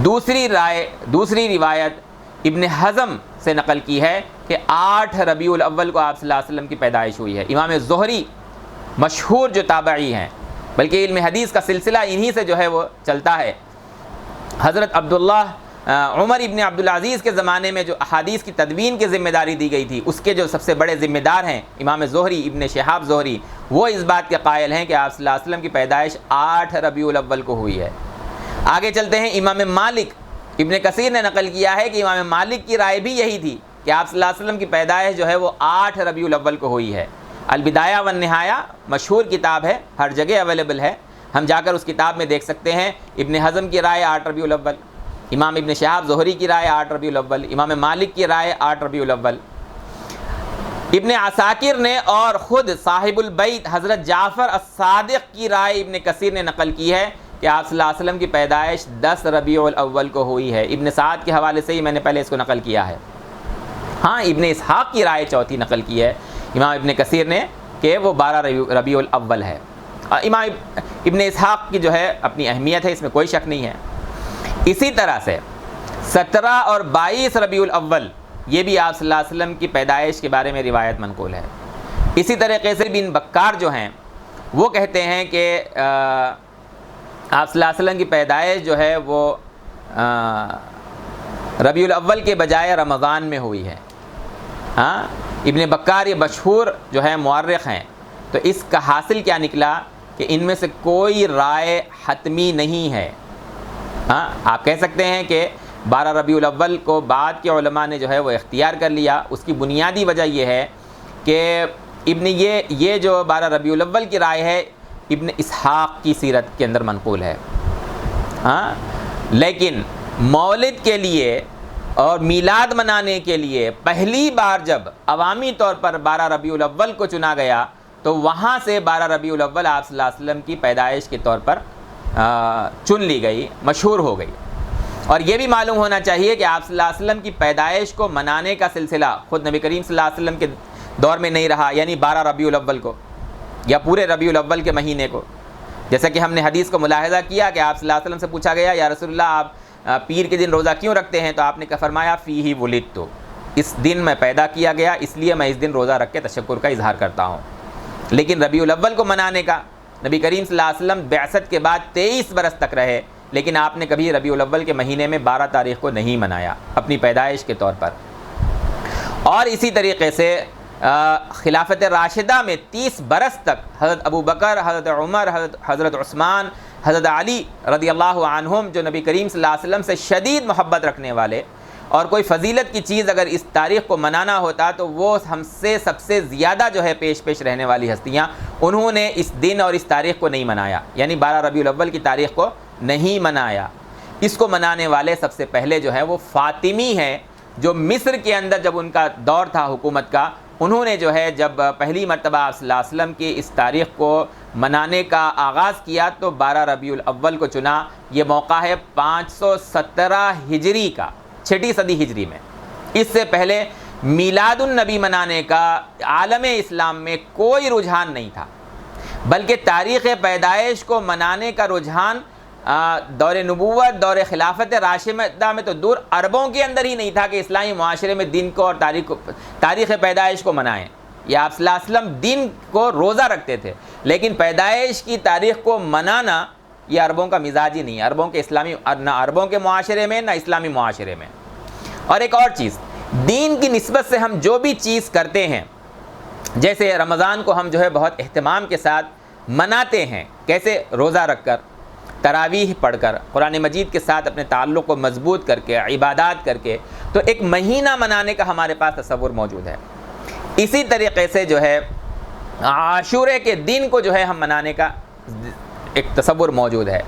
S1: دوسری روایت ابن حزم سے نقل کی ہے کہ 8 ربیع الاول کو آپ صلی اللہ علیہ وسلم کی پیدائش ہوئی ہے۔ امام زہری مشہور جو تابعی ہیں، بلکہ علم حدیث کا سلسلہ انہی سے جو ہے وہ چلتا ہے۔ حضرت عبداللہ عمر ابن عبدالعزیز کے زمانے میں جو احادیث کی تدوین کی ذمہ داری دی گئی تھی، اس کے جو سب سے بڑے ذمہ دار ہیں امام زہری، ابن شہاب زہری، وہ اس بات کے قائل ہیں کہ آپ صلی اللہ علیہ وسلم کی پیدائش 8 ربیع الاول کو ہوئی ہے۔ آگے چلتے ہیں، امام مالک، ابن کثیر نے نقل کیا ہے کہ امام مالک کی رائے بھی یہی تھی کہ آپ صلی اللہ علیہ وسلم کی پیدائش جو ہے وہ 8 ربیع الاول کو ہوئی ہے۔ البدایہ والنہایہ مشہور کتاب ہے، ہر جگہ اویلیبل ہے، ہم جا کر اس کتاب میں دیکھ سکتے ہیں۔ ابن حزم کی رائے 8 ربیع الاول، امام ابن شہاب زہری کی رائے 8 ربیع الاول، امام مالک کی رائے 8 ربیع الاول۔ ابن عساکر نے اور خود صاحب البیت حضرت جعفر الصادق کی رائے ابن کثیر نے نقل کی ہے کہ آپ صلی اللہ علیہ وسلم کی پیدائش 10 ربیع الاول کو ہوئی ہے۔ ابن سعد کے حوالے سے ہی میں نے پہلے اس کو نقل کیا ہے۔ ہاں، ابن اسحاق کی رائے چوتھی نقل کی ہے امام ابن کثیر نے کہ وہ 12 ربیع الاول ہے۔ امام ابن اسحاق کی جو ہے اپنی اہمیت ہے، اس میں کوئی شک نہیں ہے۔ اسی طرح سے 17 اور 22 ربیع الاول یہ بھی آپ صلی اللہ علیہ وسلم کی پیدائش کے بارے میں روایت منقول ہے۔ اسی طریقے سے بن بکار جو ہیں وہ کہتے ہیں کہ آپ صلی اللہ علیہ وسلم کی پیدائش جو ہے وہ ربیع الاول کے بجائے رمضان میں ہوئی ہے۔ ہاں، ابن بکار یہ مشہور جو ہے مورخ ہیں، تو اس کا حاصل کیا نکلا کہ ان میں سے کوئی رائے حتمی نہیں ہے۔ ہاں، آپ کہہ سکتے ہیں کہ 12 ربیع الاول کو بعد کے علماء نے جو ہے وہ اختیار کر لیا۔ اس کی بنیادی وجہ یہ ہے کہ یہ جو 12 ربیع الاول کی رائے ہے ابن اسحاق کی سیرت کے اندر منقول ہے۔ ہاں، لیکن مولد کے لیے اور میلاد منانے کے لیے پہلی بار جب عوامی طور پر 12 ربیع الاول کو چنا گیا تو وہاں سے 12 ربیع الاول آپ صلی اللہ علیہ وسلم کی پیدائش کے طور پر چن لی گئی، مشہور ہو گئی۔ اور یہ بھی معلوم ہونا چاہیے کہ آپ صلی اللہ علیہ وسلم کی پیدائش کو منانے کا سلسلہ خود نبی کریم صلی اللہ علیہ وسلم کے دور میں نہیں رہا، یعنی 12 ربیع الاول کو یا پورے ربیع الاول کے مہینے کو۔ جیسا کہ ہم نے حدیث کو ملاحظہ کیا کہ آپ صلی اللہ علیہ وسلم سے پوچھا گیا، یا رسول اللہ آپ پیر کے دن روزہ کیوں رکھتے ہیں؟ تو آپ نے فرمایا فیہ ولدت، اس دن میں پیدا کیا گیا، اس لیے میں اس دن روزہ رکھ کے تشکر کا اظہار کرتا ہوں۔ لیکن ربیع الاول کو منانے کا نبی کریم صلی اللہ علیہ وسلم بعثت کے بعد 23 برس تک رہے، لیکن آپ نے کبھی ربیع الاول کے مہینے میں 12 تاریخ کو نہیں منایا اپنی پیدائش کے طور پر۔ اور اسی طریقے سے خلافت راشدہ میں 30 برس تک حضرت ابو بکر، حضرت عمر، حضرت عثمان، حضرت علی رضی اللہ عنہم، جو نبی کریم صلی اللہ علیہ وسلم سے شدید محبت رکھنے والے، اور کوئی فضیلت کی چیز اگر اس تاریخ کو منانا ہوتا تو وہ ہم سے سب سے زیادہ جو ہے پیش رہنے والی ہستیاں، انہوں نے اس دن اور اس تاریخ کو نہیں منایا، یعنی 12 ربیع الاول کی تاریخ کو نہیں منایا۔ اس کو منانے والے سب سے پہلے جو ہے وہ فاطمی ہیں، جو مصر کے اندر جب ان کا دور تھا حکومت کا، انہوں نے جو ہے جب پہلی مرتبہ آپ صلی اللہ علیہ وسلم کی اس تاریخ کو منانے کا آغاز کیا تو 12 ربیع الاول کو چنا۔ یہ موقع ہے 517 ہجری کا، 6 صدی ہجری میں۔ اس سے پہلے میلاد النبی منانے کا عالم اسلام میں کوئی رجحان نہیں تھا، بلکہ تاریخ پیدائش کو منانے کا رجحان دور نبوت، دور خلافت راشدہ میں تو دور، عربوں کے اندر ہی نہیں تھا کہ اسلامی معاشرے میں دن کو اور تاریخ پیدائش کو منائیں۔ یہ آپ صلی اللہ علیہ وسلم دن کو روزہ رکھتے تھے، لیکن پیدائش کی تاریخ کو منانا یہ عربوں کا مزاج ہی نہیں ہے، عربوں کے نہ عربوں کے معاشرے میں نہ اسلامی معاشرے میں۔ اور ایک اور چیز، دین کی نسبت سے ہم جو بھی چیز کرتے ہیں، جیسے رمضان کو ہم جو ہے بہت اہتمام کے ساتھ مناتے ہیں، کیسے؟ روزہ رکھ کر، تراویح پڑھ کر، قرآن مجید کے ساتھ اپنے تعلق کو مضبوط کر کے، عبادات کر کے، تو ایک مہینہ منانے کا ہمارے پاس تصور موجود ہے۔ اسی طریقے سے جو ہے عاشورے کے دن کو جو ہے ہم منانے کا ایک تصور موجود ہے۔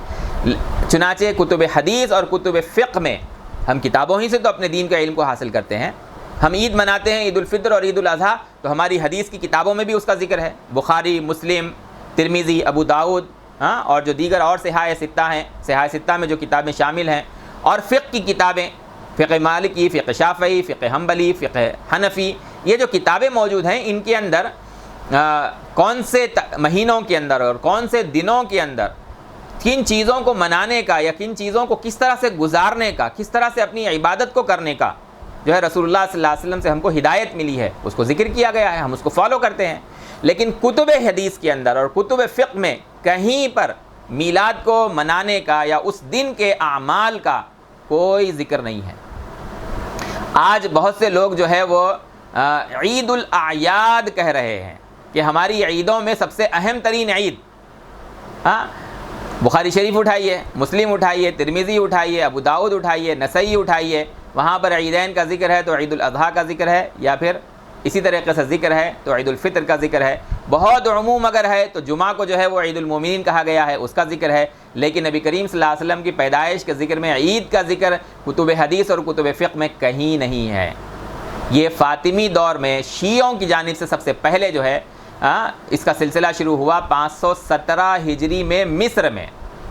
S1: چنانچہ کتب حدیث اور کتب فقہ میں ہم کتابوں ہی سے تو اپنے دین کے علم کو حاصل کرتے ہیں۔ ہم عید مناتے ہیں، عید الفطر اور عید الاضحیٰ، تو ہماری حدیث کی کتابوں میں بھی اس کا ذکر ہے، بخاری، مسلم، ترمذی، ابو داؤد، اور جو دیگر اور صحاح ستہ ہیں، صحاح ستہ میں جو کتابیں شامل ہیں، اور فقہ کی کتابیں، فقہ مالکی، فقہ شافعی، فقہ حنبلی، فقہ حنفی، یہ جو کتابیں موجود ہیں ان کے اندر کون سے مہینوں کے اندر اور کون سے دنوں کے اندر کن چیزوں کو منانے کا یا کن چیزوں کو کس طرح سے گزارنے کا، کس طرح سے اپنی عبادت کو کرنے کا جو ہے رسول اللہ صلی اللہ علیہ وسلم سے ہم کو ہدایت ملی ہے، اس کو ذکر کیا گیا ہے، ہم اس کو فالو کرتے ہیں۔ لیکن کتب حدیث کے اندر اور کتب فقہ میں کہیں پر میلاد کو منانے کا یا اس دن کے اعمال کا کوئی ذکر نہیں ہے۔ آج بہت سے لوگ جو ہے وہ عید الاعیاد کہہ رہے ہیں کہ ہماری عیدوں میں سب سے اہم ترین عید، بخاری شریف اٹھائیے، مسلم اٹھائیے، ترمذی اٹھائیے، ابو داؤد اٹھائیے، نسائی اٹھائیے، وہاں پر عیدین کا ذکر ہے تو عید الاضحیٰ کا ذکر ہے، یا پھر اسی طریقے سے ذکر ہے تو عید الفطر کا ذکر ہے۔ بہت عموم اگر ہے تو جمعہ کو جو ہے وہ عید المومنین کہا گیا ہے، اس کا ذکر ہے۔ لیکن نبی کریم صلی اللہ علیہ وسلم کی پیدائش کے ذکر میں عید کا ذکر کتب حدیث اور کتب فقہ میں کہیں نہیں ہے۔ یہ فاطمی دور میں شیعوں کی جانب سے سب سے پہلے جو ہے اس کا سلسلہ شروع ہوا 517 ہجری میں مصر میں،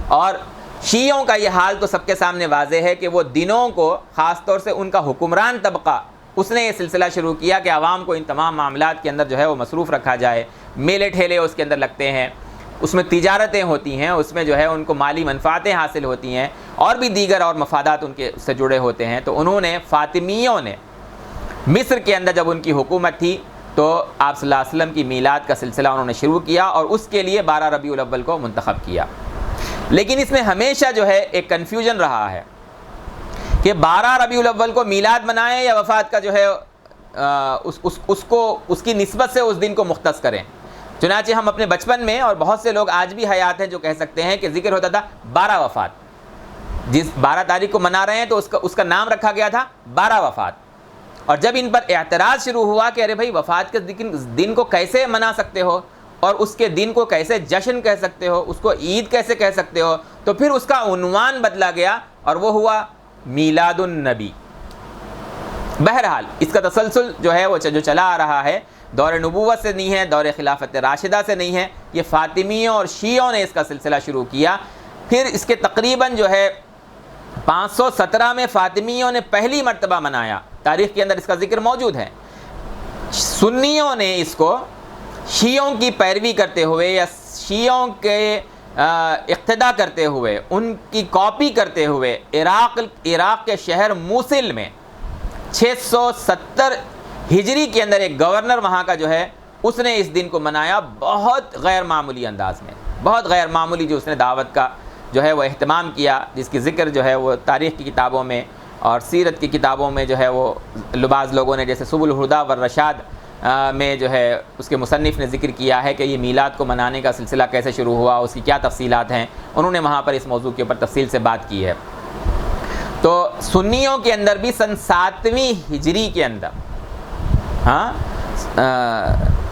S1: اور شیعوں کا یہ حال تو سب کے سامنے واضح ہے کہ وہ دنوں کو خاص طور سے ان کا حکمران طبقہ اس نے یہ سلسلہ شروع کیا کہ عوام کو ان تمام معاملات کے اندر جو ہے وہ مصروف رکھا جائے، میلے ٹھیلے اس کے اندر لگتے ہیں، اس میں تجارتیں ہوتی ہیں، اس میں جو ہے ان کو مالی منفعتیں حاصل ہوتی ہیں اور بھی دیگر اور مفادات ان کے سے جڑے ہوتے ہیں۔ تو انہوں نے فاطمیوں نے مصر کے اندر جب ان کی حکومت تھی تو آپ صلی اللہ علیہ وسلم کی میلاد کا سلسلہ انہوں نے شروع کیا اور اس کے لیے 12 ربیع الاول کو منتخب کیا۔ لیکن اس میں ہمیشہ جو ہے ایک کنفیوژن رہا ہے کہ 12 ربیع الاول کو میلاد منائیں یا وفات کا جو ہے اس کی نسبت سے اس دن کو مختص کریں۔ چنانچہ ہم اپنے بچپن میں، اور بہت سے لوگ آج بھی حیات ہیں جو کہہ سکتے ہیں کہ ذکر ہوتا تھا 12 وفات، جس 12 تاریخ کو منا رہے ہیں تو اس کا نام رکھا گیا تھا 12 وفات۔ اور جب ان پر اعتراض شروع ہوا کہ ارے بھائی وفات کے دن کو کیسے منا سکتے ہو اور اس کے دن کو کیسے جشن کہہ سکتے ہو، اس کو عید کیسے کہہ سکتے ہو، تو پھر اس کا عنوان بدلا گیا اور وہ ہوا میلاد النبی۔ بہرحال اس کا تسلسل جو ہے وہ جو چلا آ رہا ہے دور نبوت سے نہیں ہے، دور خلافت راشدہ سے نہیں ہے، یہ فاطمیوں اور شیعوں نے اس کا سلسلہ شروع کیا۔ پھر اس کے تقریباً جو ہے 517 میں فاطمیوں نے پہلی مرتبہ منایا، تاریخ کے اندر اس کا ذکر موجود ہے۔ سنیوں نے اس کو شیعوں کی پیروی کرتے ہوئے یا شیعوں کے اقتدا کرتے ہوئے، ان کی کاپی کرتے ہوئے عراق کے شہر موصل میں 670 ہجری کے اندر ایک گورنر وہاں کا جو ہے اس نے اس دن کو منایا بہت غیر معمولی انداز میں، بہت غیر معمولی جو اس نے دعوت کا جو ہے وہ اہتمام کیا، جس کی ذکر جو ہے وہ تاریخ کی کتابوں میں اور سیرت کی کتابوں میں جو ہے وہ بعض لوگوں نے جیسے سبل الہدیٰ والرشاد میں جو ہے اس کے مصنف نے ذکر کیا ہے کہ یہ میلاد کو منانے کا سلسلہ کیسے شروع ہوا، اس کی کیا تفصیلات ہیں، انہوں نے وہاں پر اس موضوع کے اوپر تفصیل سے بات کی ہے۔ تو سنیوں کے اندر بھی سن 7ویں ہجری کے اندر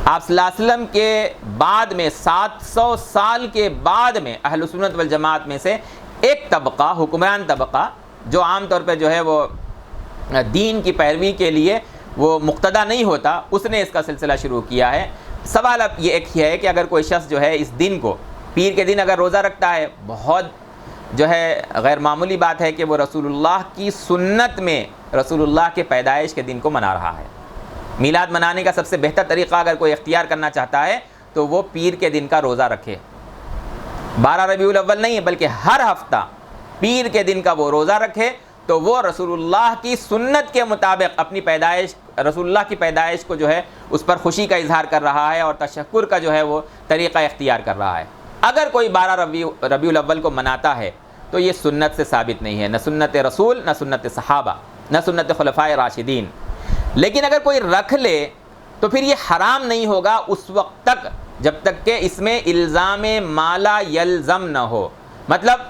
S1: آپ صلی اللہ علیہ وسلم کے بعد میں 700 سال کے بعد میں اہل سنت والجماعت میں سے ایک طبقہ، حکمران طبقہ، جو عام طور پہ جو ہے وہ دین کی پیروی کے لیے وہ مقتدا نہیں ہوتا، اس نے اس کا سلسلہ شروع کیا ہے۔ سوال اب یہ ایک ہی ہے کہ اگر کوئی شخص جو ہے اس دن کو، پیر کے دن اگر روزہ رکھتا ہے، بہت جو ہے غیر معمولی بات ہے کہ وہ رسول اللہ کی سنت میں رسول اللہ کے پیدائش کے دن کو منا رہا ہے۔ میلاد منانے کا سب سے بہتر طریقہ اگر کوئی اختیار کرنا چاہتا ہے تو وہ پیر کے دن کا روزہ رکھے، 12 ربیع الاول نہیں ہے بلکہ ہر ہفتہ پیر کے دن کا وہ روزہ رکھے، تو وہ رسول اللہ کی سنت کے مطابق اپنی پیدائش، رسول اللہ کی پیدائش کو جو ہے اس پر خوشی کا اظہار کر رہا ہے اور تشکر کا جو ہے وہ طریقہ اختیار کر رہا ہے۔ اگر کوئی 12 ربیع الاول کو مناتا ہے تو یہ سنت سے ثابت نہیں ہے، نہ سنت رسول، نہ سنت صحابہ، نہ سنت خلفائے راشدین۔ لیکن اگر کوئی رکھ لے تو پھر یہ حرام نہیں ہوگا اس وقت تک جب تک کہ اس میں الزام ما لا یلزم نہ ہو، مطلب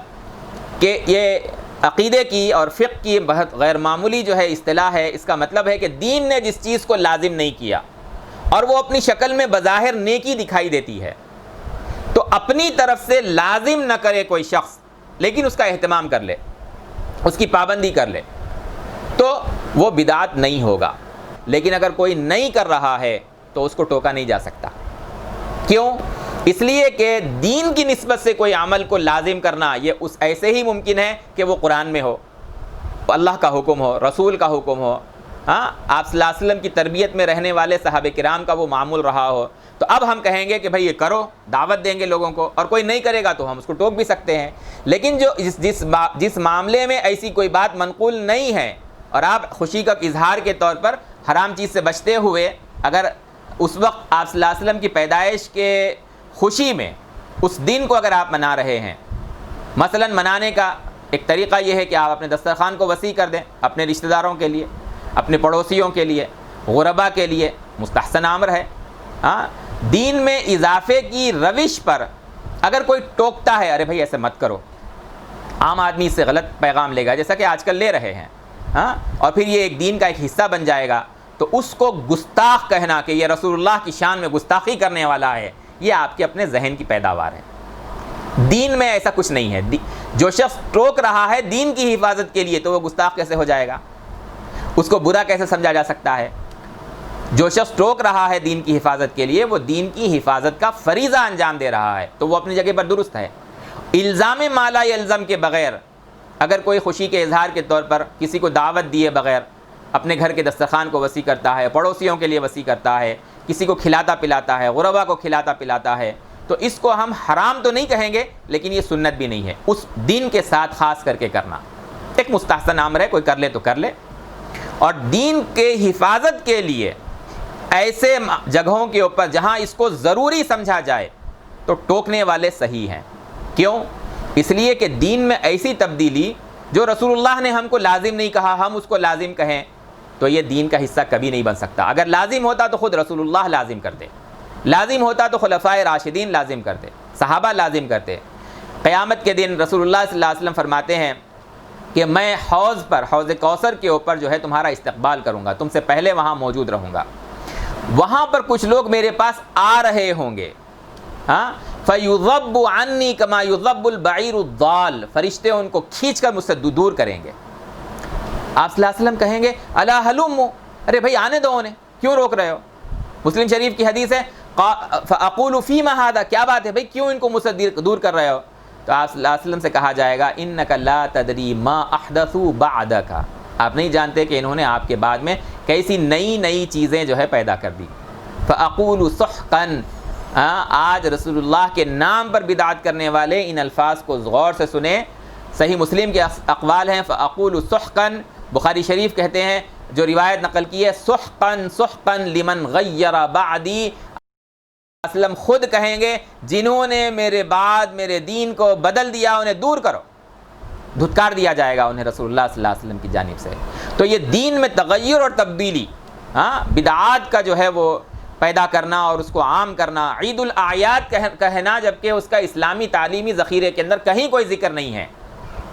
S1: کہ یہ عقیدے کی اور فقہ کی بہت غیر معمولی جو ہے اصطلاح ہے۔ اس کا مطلب ہے کہ دین نے جس چیز کو لازم نہیں کیا اور وہ اپنی شکل میں بظاہر نیکی دکھائی دیتی ہے، تو اپنی طرف سے لازم نہ کرے کوئی شخص لیکن اس کا اہتمام کر لے، اس کی پابندی کر لے، تو وہ بدعت نہیں ہوگا۔ لیکن اگر کوئی نہیں کر رہا ہے تو اس کو ٹوکا نہیں جا سکتا۔ کیوں؟ اس لیے کہ دین کی نسبت سے کوئی عمل کو لازم کرنا یہ اس ایسے ہی ممکن ہے کہ وہ قرآن میں ہو، اللہ کا حکم ہو، رسول کا حکم ہو، آپ صلی اللہ علیہ وسلم کی تربیت میں رہنے والے صحابہ کرام کا وہ معمول رہا ہو، تو اب ہم کہیں گے کہ بھائی یہ کرو، دعوت دیں گے لوگوں کو، اور کوئی نہیں کرے گا تو ہم اس کو ٹوک بھی سکتے ہیں۔ لیکن جو جس معاملے میں ایسی کوئی بات منقول نہیں ہے اور آپ خوشی کا اظہار کے طور پر حرام چیز سے بچتے ہوئے اگر اس وقت آپ صلی اللہ علیہ وسلم کی پیدائش کے خوشی میں اس دن کو اگر آپ منا رہے ہیں، مثلا منانے کا ایک طریقہ یہ ہے کہ آپ اپنے دسترخوان کو وسیع کر دیں، اپنے رشتہ داروں کے لیے، اپنے پڑوسیوں کے لیے، غربا کے لیے، مستحسن امر ہے۔ ہاں، دین میں اضافے کی روش پر اگر کوئی ٹوکتا ہے، ارے بھائی ایسے مت کرو، عام آدمی اس سے غلط پیغام لے گا جیسا کہ آج کل لے رہے ہیں، ہاں، اور پھر یہ ایک دین کا ایک حصہ بن جائے گا، تو اس کو گستاخ کہنا کہ یہ رسول اللہ کی شان میں گستاخی کرنے والا ہے، یہ آپ کے اپنے ذہن کی پیداوار ہے۔ دین میں ایسا کچھ نہیں ہے۔ جو شخص ٹوک رہا ہے دین کی حفاظت کے لیے تو وہ گستاخ کیسے ہو جائے گا؟ اس کو برا کیسے سمجھا جا سکتا ہے؟ جو شخص ٹوک رہا ہے دین کی حفاظت کے لیے وہ دین کی حفاظت کا فریضہ انجام دے رہا ہے، تو وہ اپنی جگہ پر درست ہے۔ الزام ما لا یلزم کے بغیر اگر کوئی خوشی کے اظہار کے طور پر کسی کو دعوت دیے بغیر اپنے گھر کے دسترخوان کو وسیع کرتا ہے، پڑوسیوں کے لیے وسیع کرتا ہے، کسی کو کھلاتا پلاتا ہے، غربا کو کھلاتا پلاتا ہے، تو اس کو ہم حرام تو نہیں کہیں گے لیکن یہ سنت بھی نہیں ہے، اس دین کے ساتھ خاص کر کے کرنا ایک مستحسن امر ہے، کوئی کر لے تو کر لے۔ اور دین کے حفاظت کے لیے ایسے جگہوں کے اوپر جہاں اس کو ضروری سمجھا جائے تو ٹوکنے والے صحیح ہیں۔ کیوں؟ اس لیے کہ دین میں ایسی تبدیلی جو رسول اللہ نے ہم کو لازم نہیں کہا ہم اس کو لازم کہیں تو یہ دین کا حصہ کبھی نہیں بن سکتا۔ اگر لازم ہوتا تو خود رسول اللہ لازم کرتے، لازم ہوتا تو خلفائے راشدین لازم کرتے، صحابہ لازم کرتے۔ قیامت کے دن رسول اللہ صلی اللہ علیہ وسلم فرماتے ہیں کہ میں حوض پر، حوض کوثر کے اوپر جو ہے تمہارا استقبال کروں گا، تم سے پہلے وہاں موجود رہوں گا، وہاں پر کچھ لوگ میرے پاس آ رہے ہوں گے، ہاں، فَيُضَبُّ عَنِّي كَمَا يُضَبُّ الْبَعِيرُ الضَّالُ، فرشتے ان کو کھینچ کر مجھ سے دور کریں گے۔ آپ صلی اللہ علیہ وسلم کہیں گے الا ہلموا، ارے بھائی آنے دو انہیں، کیوں روک رہے ہو؟ مسلم شریف کی حدیث ہے فَأَقُولُ فِيمَ هَذَا، کیا بات ہے بھائی کیوں ان کو مجھ سے دور کر رہے ہو؟ تو آپ صلی اللہ علیہ وسلم سے کہا جائے گا إِنَّكَ لَا تَدْرِي مَا أَحْدَثُوا بَعْدَكَ، آپ نہیں جانتے کہ انہوں نے آپ کے بعد میں کیسی نئی چیزیں جو ہے پیدا کر دی۔ فَأَقُولُ سُحْقًا، آج رسول اللہ کے نام پر بدعت کرنے والے ان الفاظ کو غور سے سنیں، صحیح مسلم کے اقوال ہیں، فَأَقُولُ سُحْقًا، بخاری شریف کہتے ہیں جو روایت نقل کی ہے، سُحْقًا سُحْقًا لمن غیر بعدی، اسلم خود کہیں گے جنہوں نے میرے بعد میرے دین کو بدل دیا انہیں دور کرو، دھتکار دیا جائے گا انہیں رسول اللہ صلی اللہ علیہ وسلم کی جانب سے۔ تو یہ دین میں تغیر اور تبدیلی، بدعات کا جو ہے وہ پیدا کرنا اور اس کو عام کرنا، عید الاعیاد کہنا جبکہ اس کا اسلامی تعلیمی ذخیرے کے اندر کہیں کوئی ذکر نہیں ہے،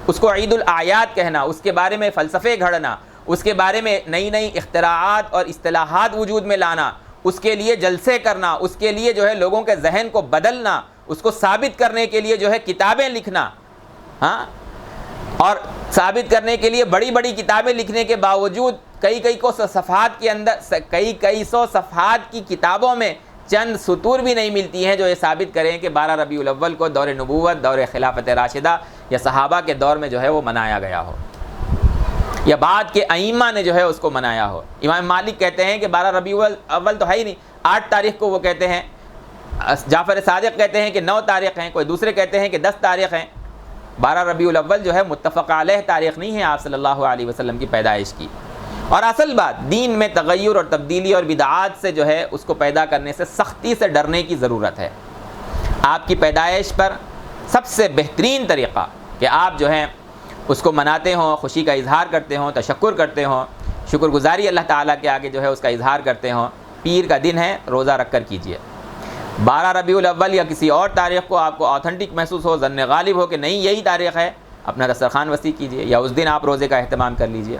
S1: اس کو عید الاعیاد کہنا، اس کے بارے میں فلسفے گھڑنا، اس کے بارے میں نئی اختراعات اور اصطلاحات وجود میں لانا، اس کے لیے جلسے کرنا، اس کے لیے جو ہے لوگوں کے ذہن کو بدلنا، اس کو ثابت کرنے کے لیے جو ہے کتابیں لکھنا، ہاں، اور ثابت کرنے کے لیے بڑی کتابیں لکھنے کے باوجود کئی صفحات کے اندر کئی سو صفحات کی کتابوں میں چند سطور بھی نہیں ملتی ہیں جو یہ ثابت کریں کہ 12 ربیع الاول کو دور نبوت، دور خلافت راشدہ یا صحابہ کے دور میں جو ہے وہ منایا گیا ہو یا بعد کے ائمہ نے جو ہے اس کو منایا ہو۔ امام مالک کہتے ہیں کہ 12 ربیع الاول تو ہے ہی نہیں، 8 تاریخ کو وہ کہتے ہیں، جعفر صادق کہتے ہیں کہ 9 تاریخ ہیں، کوئی دوسرے کہتے ہیں کہ 10 تاریخ ہیں۔ 12 ربیع الاول جو ہے متفق علیہ تاریخ نہیں ہے آپ صلی اللہ علیہ وسلم کی پیدائش کی۔ اور اصل بات دین میں تغیر اور تبدیلی اور بدعات سے جو ہے اس کو پیدا کرنے سے سختی سے ڈرنے کی ضرورت ہے۔ آپ کی پیدائش پر سب سے بہترین طریقہ کہ آپ جو ہے اس کو مناتے ہوں، خوشی کا اظہار کرتے ہوں، تشکر کرتے ہوں، شکر گزاری اللہ تعالیٰ کے آگے جو ہے اس کا اظہار کرتے ہوں، پیر کا دن ہے روزہ رکھ کر کیجئے۔ 12 ربیع الاول یا کسی اور تاریخ کو آپ کو آتھنٹک محسوس ہو، ظن غالب ہو کہ نہیں یہی تاریخ ہے، اپنا دسترخوان وسیع کیجئے یا اس دن آپ روزے کا اہتمام کر لیجئے۔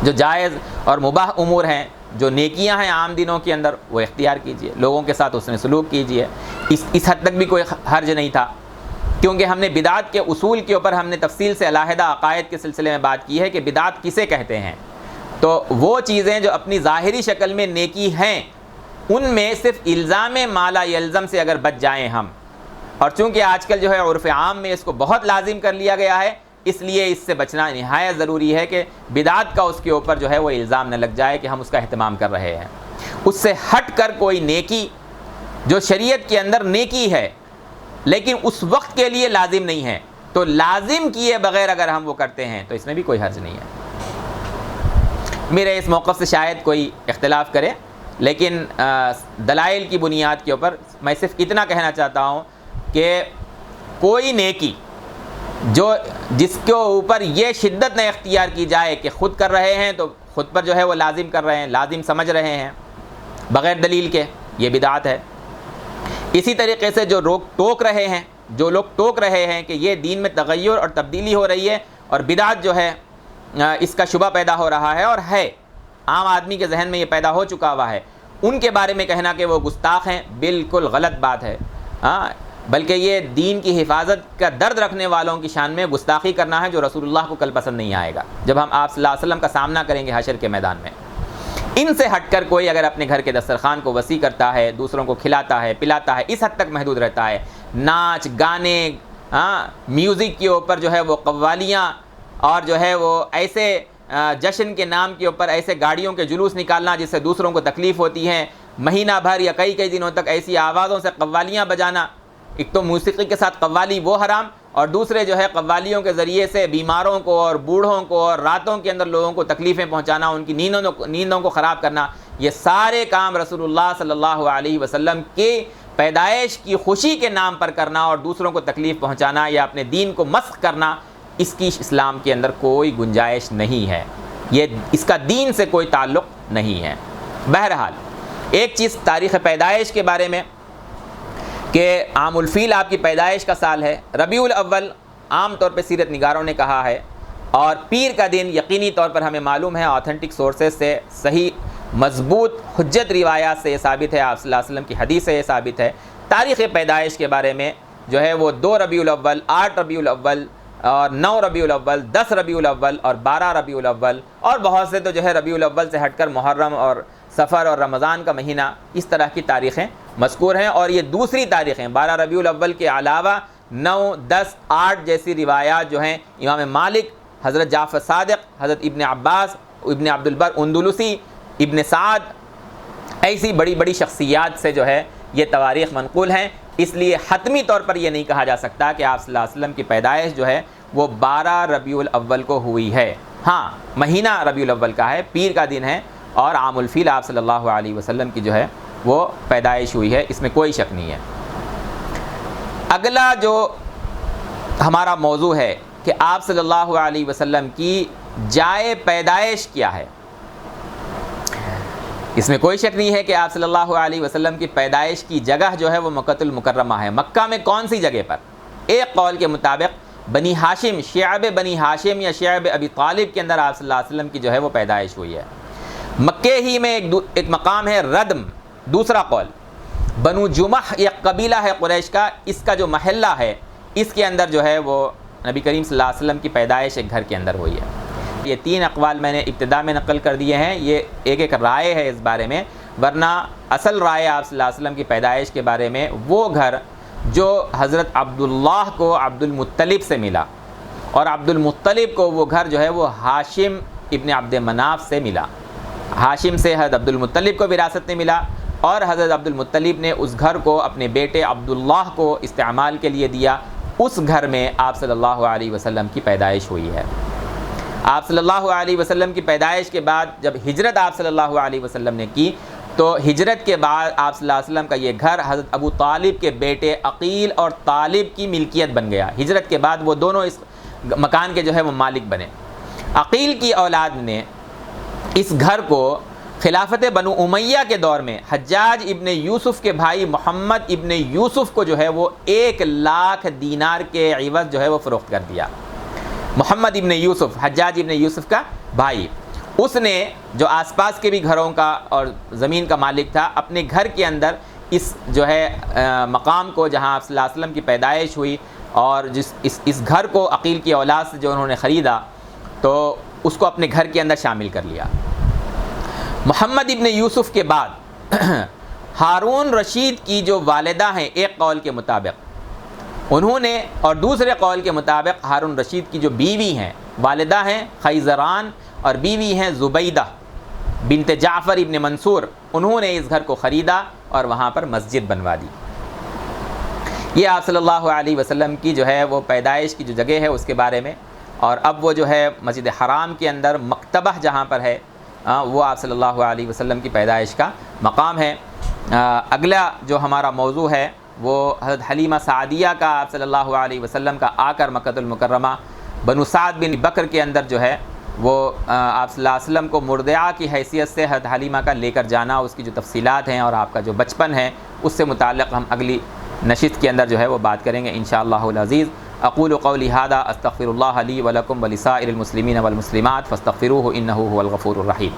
S1: جو جائز اور مباح امور ہیں، جو نیکیاں ہیں عام دنوں کے اندر وہ اختیار کیجئے، لوگوں کے ساتھ اس نے سلوک کیجئے۔ اس حد تک بھی کوئی حرج نہیں تھا، کیونکہ ہم نے بدعات کے اصول کے اوپر ہم نے تفصیل سے علیحدہ عقائد کے سلسلے میں بات کی ہے کہ بدعات کسے کہتے ہیں۔ تو وہ چیزیں جو اپنی ظاہری شکل میں نیکی ہیں ان میں صرف الزام ما لا یلزم سے اگر بچ جائیں ہم، اور چونکہ آج کل جو ہے عرف عام میں اس کو بہت لازم کر لیا گیا ہے، اس لیے اس سے بچنا نہایت ضروری ہے کہ بدعات کا اس کے اوپر جو ہے وہ الزام نہ لگ جائے کہ ہم اس کا اہتمام کر رہے ہیں۔ اس سے ہٹ کر کوئی نیکی جو شریعت کے اندر نیکی ہے لیکن اس وقت کے لیے لازم نہیں ہے، تو لازم کیے بغیر اگر ہم وہ کرتے ہیں تو اس میں بھی کوئی حرج نہیں ہے۔ میرے اس موقف سے شاید کوئی اختلاف کرے، لیکن دلائل کی بنیاد کے اوپر میں صرف اتنا کہنا چاہتا ہوں کہ کوئی نیکی جس کے اوپر یہ شدت نہ اختیار کی جائے کہ خود کر رہے ہیں تو خود پر جو ہے وہ لازم کر رہے ہیں، لازم سمجھ رہے ہیں بغیر دلیل کے، یہ بدعت ہے۔ اسی طریقے سے جو لوگ ٹوک رہے ہیں کہ یہ دین میں تغیر اور تبدیلی ہو رہی ہے اور بدعت جو ہے اس کا شبہ پیدا ہو رہا ہے، اور ہے عام آدمی کے ذہن میں یہ پیدا ہو چکا ہوا ہے، ان کے بارے میں کہنا کہ وہ گستاخ ہیں بالکل غلط بات ہے۔ بلکہ یہ دین کی حفاظت کا درد رکھنے والوں کی شان میں گستاخی کرنا ہے، جو رسول اللہ کو کل پسند نہیں آئے گا جب ہم آپ صلی اللہ علیہ وسلم کا سامنا کریں گے حشر کے میدان میں۔ ان سے ہٹ کر کوئی اگر اپنے گھر کے دسترخوان کو وسیع کرتا ہے، دوسروں کو کھلاتا ہے پلاتا ہے، اس حد تک محدود رہتا ہے، ناچ گانے میوزک کے اوپر جو ہے وہ قوالیاں، اور جو ہے وہ ایسے جشن کے نام کے اوپر ایسے گاڑیوں کے جلوس نکالنا جس سے دوسروں کو تکلیف ہوتی ہے، مہینہ بھر یا کئی دنوں تک ایسی آوازوں سے قوالیاں بجانا، ایک تو موسیقی کے ساتھ قوالی وہ حرام، اور دوسرے جو ہے قوالیوں کے ذریعے سے بیماروں کو اور بوڑھوں کو اور راتوں کے اندر لوگوں کو تکلیفیں پہنچانا، ان کی نیندوں کو خراب کرنا، یہ سارے کام رسول اللہ صلی اللہ علیہ وسلم کے پیدائش کی خوشی کے نام پر کرنا اور دوسروں کو تکلیف پہنچانا یا اپنے دین کو مسخ کرنا، اس کی اسلام کے اندر کوئی گنجائش نہیں ہے، اس کا دین سے کوئی تعلق نہیں ہے۔ بہرحال ایک چیز تاریخ پیدائش کے بارے میں کہ عام الفیل آپ کی پیدائش کا سال ہے، ربیع الاول عام طور پہ سیرت نگاروں نے کہا ہے، اور پیر کا دن یقینی طور پر ہمیں معلوم ہے آتھینٹک سورسز سے، صحیح مضبوط حجت روایات سے یہ ثابت ہے، آپ صلی اللہ علیہ وسلم کی حدیث سے یہ ثابت ہے۔ تاریخ پیدائش کے بارے میں جو ہے وہ 2 ربیع الاول، 8 ربیع الاول اور 9 ربیع الاول، 10 ربیع الاول اور 12 ربیع الاول، اور بہت سے تو جو ہے ربیع الاول سے ہٹ کر محرم اور سفر اور رمضان کا مہینہ، اس طرح کی تاریخیں مذکور ہیں۔ اور یہ دوسری تاریخیں 12 ربیع الاول کے علاوہ 9، 10، 8 جیسی روایات جو ہیں امام مالک، حضرت جعفر صادق، حضرت ابن عباس، ابن عبد البر اندلسی، ابن سعد، ایسی بڑی بڑی شخصیات سے جو ہے یہ تواریخ منقول ہیں، اس لیے حتمی طور پر یہ نہیں کہا جا سکتا کہ آپ صلی اللہ علیہ وسلم کی پیدائش جو ہے وہ 12 ربیع الاول کو ہوئی ہے۔ ہاں مہینہ ربیع الاول کا ہے، پیر کا دن ہے، اور عام الفیل آپ صلی اللہ علیہ وسلم کی جو ہے وہ پیدائش ہوئی ہے، اس میں کوئی شک نہیں ہے۔ اگلا جو ہمارا موضوع ہے کہ آپ صلی اللہ علیہ وسلم کی جائے پیدائش کیا ہے، اس میں کوئی شک نہیں ہے کہ آپ صلی اللہ علیہ وسلم کی پیدائش کی جگہ جو ہے وہ مکۃ المکرمہ ہے۔ مکہ میں کون سی جگہ پر؟ ایک قول کے مطابق بنی ہاشم، شعب بنی ہاشم یا شعب ابی طالب کے اندر آپ صلی اللہ علیہ وسلم کی جو ہے وہ پیدائش ہوئی ہے۔ مکے ہی میں ایک مقام ہے ردم، دوسرا قول بنو جمح ایک قبیلہ ہے قریش کا، اس کا جو محلہ ہے اس کے اندر جو ہے وہ نبی کریم صلی اللہ علیہ وسلم کی پیدائش ایک گھر کے اندر ہوئی ہے۔ یہ 3 اقوال میں نے ابتدا میں نقل کر دیے ہیں، یہ ایک رائے ہے اس بارے میں، ورنہ اصل رائے آپ صلی اللہ علیہ وسلم کی پیدائش کے بارے میں وہ گھر جو حضرت عبداللہ کو عبد المطلب سے ملا، اور عبد المطلب کو وہ گھر جو ہے وہ ہاشم ابن عبد مناف سے ملا، ہاشم سے حضرت عبد المطلب کو وراثت میں ملا، اور حضرت عبد المطلب نے اس گھر کو اپنے بیٹے عبداللہ کو استعمال کے لیے دیا، اس گھر میں آپ صلی اللہ علیہ وسلم کی پیدائش ہوئی ہے۔ آپ صلی اللہ علیہ وسلم کی پیدائش کے بعد جب ہجرت آپ صلی اللہ علیہ وسلم نے کی تو ہجرت کے بعد آپ صلی اللہ علیہ وسلم کا یہ گھر حضرت ابو طالب کے بیٹے عقیل اور طالب کی ملکیت بن گیا۔ ہجرت کے بعد وہ دونوں اس مکان کے جو ہے وہ مالک بنے۔ عقیل کی اولاد نے اس گھر کو خلافت بنو امیہ کے دور میں حجاج ابن یوسف کے بھائی محمد ابن یوسف کو جو ہے وہ 1,00,000 دینار کے عوض جو ہے وہ فروخت کر دیا۔ محمد ابن یوسف، حجاج ابن یوسف کا بھائی، اس نے جو آس پاس کے بھی گھروں کا اور زمین کا مالک تھا، اپنے گھر کے اندر اس جو ہے مقام کو جہاں آپ صلی اللہ علیہ وسلم کی پیدائش ہوئی، اور اس گھر کو عقیل کی اولاد سے جو انہوں نے خریدا تو اس کو اپنے گھر کے اندر شامل کر لیا۔ محمد ابن یوسف کے بعد ہارون رشید کی جو والدہ ہیں ایک قول کے مطابق، انہوں نے، اور دوسرے قول کے مطابق ہارون رشید کی جو بیوی ہیں، والدہ ہیں خیزران اور بیوی ہیں زبیدہ، بنت جعفر ابن منصور، انہوں نے اس گھر کو خریدا اور وہاں پر مسجد بنوا دی۔ یہ آپ صلی اللہ علیہ وسلم کی جو ہے وہ پیدائش کی جو جگہ ہے اس کے بارے میں، اور اب وہ جو ہے مسجد حرام کے اندر مکتبہ جہاں پر ہے وہ آپ صلی اللہ علیہ وسلم کی پیدائش کا مقام ہے۔ اگلا جو ہمارا موضوع ہے وہ حضرت حلیمہ سعدیہ کا آپ صلی اللہ علیہ وسلم کا آ کر مکہ المکرمہ بنو سعد بن بکر کے اندر جو ہے وہ آپ صلی اللہ علیہ وسلم کو مرضعہ کی حیثیت سے حضرت حلیمہ کا لے کر جانا، اس کی جو تفصیلات ہیں اور آپ کا جو بچپن ہے اس سے متعلق ہم اگلی نشست کے اندر جو ہے وہ بات کریں گے انشاءاللہ العزیز۔ اقول قولی ھذا استغفر اللہ لی ولکم ولسائر المسلمین والمسلمات فاستغفروہ انہ ھو الغفور الرحیم۔